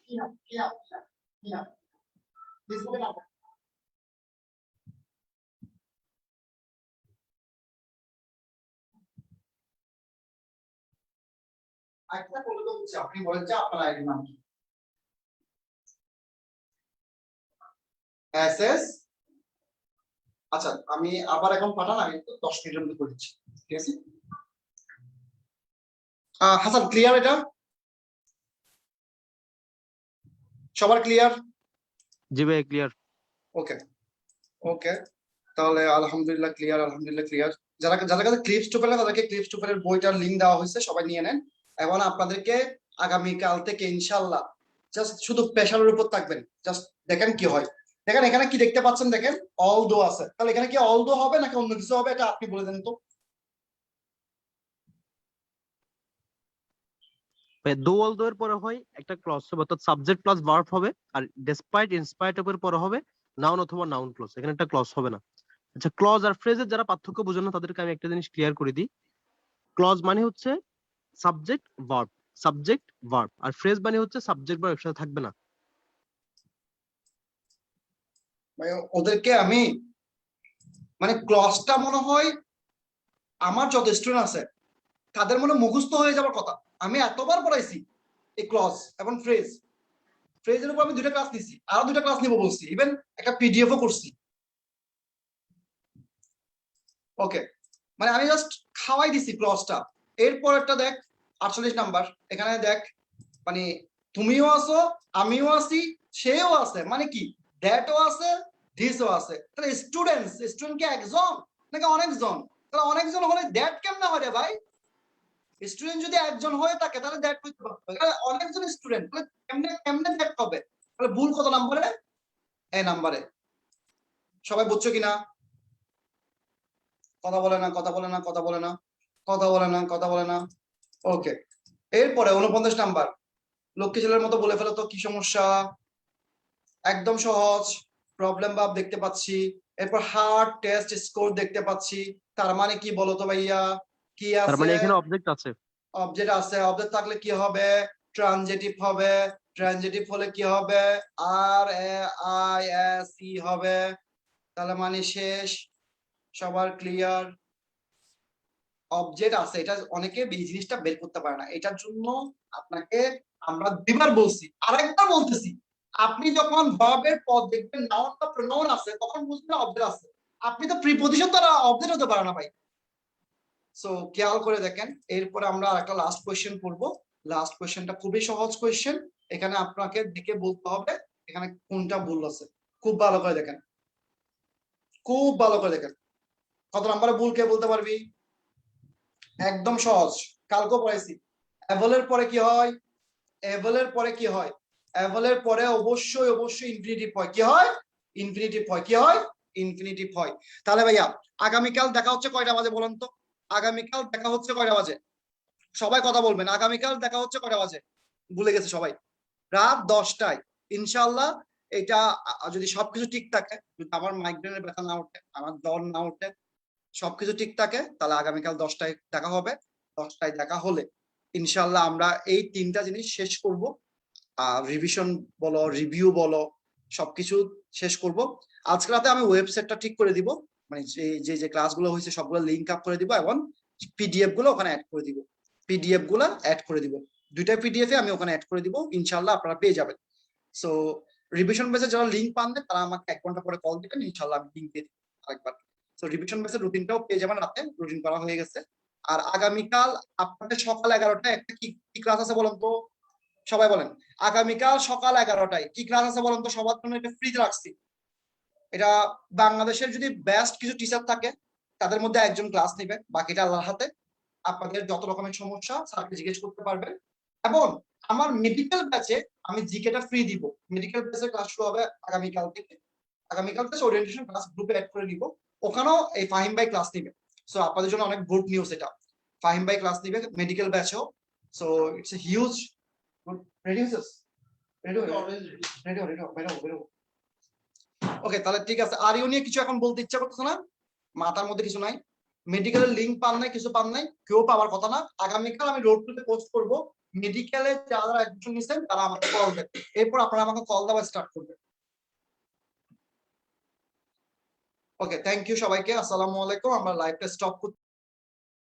কি না ফেসবুকে নাম একটা করলে তো হচ্ছে, আপনি বলেন যে আপনার আইডি নাম কি? এসএস। আচ্ছা আমি আবার এখন পাঠান, আমি তো 10 মিনিটের মধ্যে করে দিচ্ছি, ঠিক আছে? হাসান ক্লিয়ার এটা? সবার ক্লিয়ার? জি ভাই ক্লিয়ার। ওকে ওকে, তাহলে আলহামদুলিল্লাহ ক্লিয়ার, আলহামদুলিল্লাহ ক্লিয়ার। যারা যাদের কাছে ক্লিপস টুপেল, তাদেরকে ক্লিপস টুপেলের বইটার লিংক দেওয়া হয়েছে, সবাই নিয়ে নেন। এখন আপনাদেরকে আগামীকাল থেকে ইনশাআল্লাহ জাস্ট শুধু প্রেশারের উপর থাকবেন, জাস্ট দেখেন কি হয়। দেখেন এখানে কি দেখতে পাচ্ছেন, দেখেন অল দো আছে, তাহলে এখানে কি অল দো হবে নাকি অন্য কিছু হবে, এটা আপনি বলে দেন তো। দো অল দো এর পরে হয় একটা ক্লজ হবে, অর্থাৎ সাবজেক্ট প্লাস ভার্ব হবে, আর ডেসপাইট ইনস্পাইট এর পরে হবে নাউন অথবা নাউন ক্লজ, এখানে একটা ক্লজ হবে না। আচ্ছা ক্লজ আর ফ্রেজের যারা পার্থক্য বোঝেন না তাদেরকে আমি একটা জিনিস ক্লিয়ার করে দিই। ক্লজ মানে হচ্ছে সাবজেক্ট ভার্ব, সাবজেক্ট ভার্ব, আর ফ্রেজ মানে হচ্ছে সাবজেক্ট ভার্ব একসাথে থাকবে না। মানে ওদেরকে আমি মানে ক্লজটা মনে হয় আমার যত স্টুডেন্ট আছে তাদের মনে মুখস্থ হয়ে যাবার কথা, আমি এতবার পড়াইছি এই ক্লজ এবং ফ্রেজ। ফ্রেজের উপর আমি 2টা ক্লাস নিছি, আরো 2টা ক্লাস নিব বলছি, ইভেন একটা পিডিএফও করছি। ওকে, মানে আমি জাস্ট খাওয়াই দিছি ক্লজটা। এরপর একটা দেখ 48 নাম্বার, এখানে দেখ মানে তুমিও আছো, আমিও আছি, সেও আছে, মানে কি দ্যাটও আছে, দিসও আছে। তাহলে স্টুডেন্ট কি একজন নাকি অনেকজন? তাহলে অনেকজন হলে দ্যাট কেমনে হয় রে ভাই? স্টুডেন্ট যদি একজন হয়ে থাকে তাহলে দ্যাট হইতে পারবে, অনেকজন স্টুডেন্ট, তাহলে কেমনে কেমনে দ্যাট হবে? তাহলে ভুল কত নাম্বারে? এই নাম্বারে। সবাই বুঝছো কিনা? কথা বলে না, কথা বলে না, কথা বলে না, কথা বলে না, কথা বলে না। ওকে, এরপরে 49 নাম্বার, লক্ষ্মী ছেলের মতো বলে ফেলো তো, কি সমস্যা? একদম সহজ, প্রবলেম ভাব দেখতে পাচ্ছি, এরপর হার্ড টেস্ট স্কোর দেখতে পাচ্ছি। তার মানে কি বলো তো ভাইয়া? কি তার আছে? মানে এখানে অবজেক্ট আছে। অবজেক্ট আছে, অবজেক্ট থাকলে কি হবে? ট্রানজিটিভ হবে। ট্রানজিটিভ হলে কি হবে? আর এ আই এস ই হবে। তাহলে মানে শেষ, সবার ক্লিয়ার? অবজেক্ট আছে, এটা অনেকে এই জিনিসটা বের করতে পারে না, এটার জন্য আপনাকে আমরা 2বার বলছি, আরেকবার বলতেছি। আপনি যখন ভার্বের পদ দেখবেন নাউন বা প্রোনাউন আছে, তখন বুঝবেন অবজেক্ট আছে। আপনি তো প্রিপজিশন দ্বারা অবজেক্ট হতে পারে না ভাই। সো খেয়াল করে দেখেন। এরপরে আমরা একটা লাস্ট কোয়েশ্চেন করব। লাস্ট কোয়েশ্চেনটা খুবই সহজ কোয়েশ্চেন, এখানে আপনাকে দেখে বলতে হবে এখানে কোনটা ভুল আছে। খুব ভালো করে দেখেন, খুব ভালো করে দেখেন। কত নম্বরে ভুল কে বলতে পারবি? একদম সহজ, কালকে পড়াইছি। অ্যাভেলের পরে কি হয়? অ্যাভেলের পরে কি হয়? অ্যাভেলের পরে অবশ্যই অবশ্যই ইনফিনিটিভ হয়। কি হয়? ইনফিনিটিভ হয়। কি হয়? ইনফিনিটিভ হয়। তাহলে ভাইয়া আগামীকাল দেখা হচ্ছে কয়টা বাজে বলেন তো? আগামীকাল দেখা হচ্ছে কয়টা বাজে? সবাই কথা বলবেন, আগামীকাল দেখা হচ্ছে কয়টা বাজে? ভুলে গেছে সবাই। রাত 10টায় ইনশাআল্লাহ। এটা যদি সবকিছু ঠিক থাকে, যদি আমার মাইগ্রেনের ব্যথা না ওঠে, আমার জ্বর না ওঠে, সবকিছু ঠিক থাকে, তাহলে আগামীকাল 10টায় দেখা হবে। 10টায় দেখা হলে ইনশাআল্লাহ আমরা এই 3টা জিনিস শেষ করব। রিভিশন বলো, রিভিউ বলো, সবকিছু শেষ করব। আজকে রাতে আমি ওয়েবসাইটটা ঠিক করে দিব, মানে যে যে ক্লাসগুলো হয়েছে সবগুলো লিংক আপ করে দিব, এবং পিডিএফ গুলো ওখানে অ্যাড করে দিব। পিডিএফ গুলো অ্যাড করে দিব, 2টা পিডিএফ এ আমি ওখানে অ্যাড করে দিব, ইনশাআল্লাহ আপনারা পেয়ে যাবেন। সো রিভিশন বেসে যারা লিংক পান না তারা আমাকে 1 ঘন্টা পরে কল দিবেন, ইনশাআল্লাহ আমি লিংক দিয়ে দিব আরেকবার। সো রিভিশন বেসে রুটিনটাও পেয়ে যাবেন, রাতে রুটিন করা হয়ে গেছে। আর আগামীকাল আপনাদের সকাল 11টায় একটা কি ক্লাস আছে বলেন তো? সবাই বলেন। আগামীকাল সকাল 11টায় কি ক্লাস আছে বলেন তো? সবার জন্য এটা ফ্রিতে রাখছি। এটা বাংলাদেশের যদি বেস্ট কিছু টিচার থাকে তাদের মধ্যে একজন ক্লাস নেবে, বাকিটা আল্লাহর হাতে। আপনাদের যত রকমের সমস্যা স্যারকে জিজ্ঞেস করতে পারবেন। এবং আমার মেডিকেল ব্যাচে আমি জিকেটা ফ্রি দিব। মেডিকেল ব্যাচের ক্লাস শুরু হবে আগামীকাল থেকে। আগামীকাল থেকে ওরিয়েন্টেশন ক্লাস গ্রুপে অ্যাড করে নিব, ওখানেও এই ফাহিম ভাই ক্লাস নিবে। সো আপনাদের জন্য অনেক গুড নিউজ এটা, ফাহিম ভাই ক্লাস নিবে মেডিকেল ব্যাচেও। So it's a huge ready হয়েছিস? রেডি রেডি রেডি বেরো। ওকে, তাহলে ঠিক আছে। আর ইউ নিয়ে কিছু এখন বলতে ইচ্ছা করতেছে না? মাথার মধ্যে কিছু নাই? মেডিকেলের লিংক পান নাই, কিছু পান নাই, কেউ পাওয়ার কথা না। আগামীকাল আমি রোড টুতে পোস্ট করব, মেডিকেলে যারা অ্যাডমিশন নিছেন তারা আমাকে কল দেবে, এরপর আপনারা আমাকে কল দেওয়া স্টার্ট করবেন। ওকে, থ্যাংক ইউ সবাইকে, আসসালামু আলাইকুম। আমরা লাইভটা স্টপ করছি।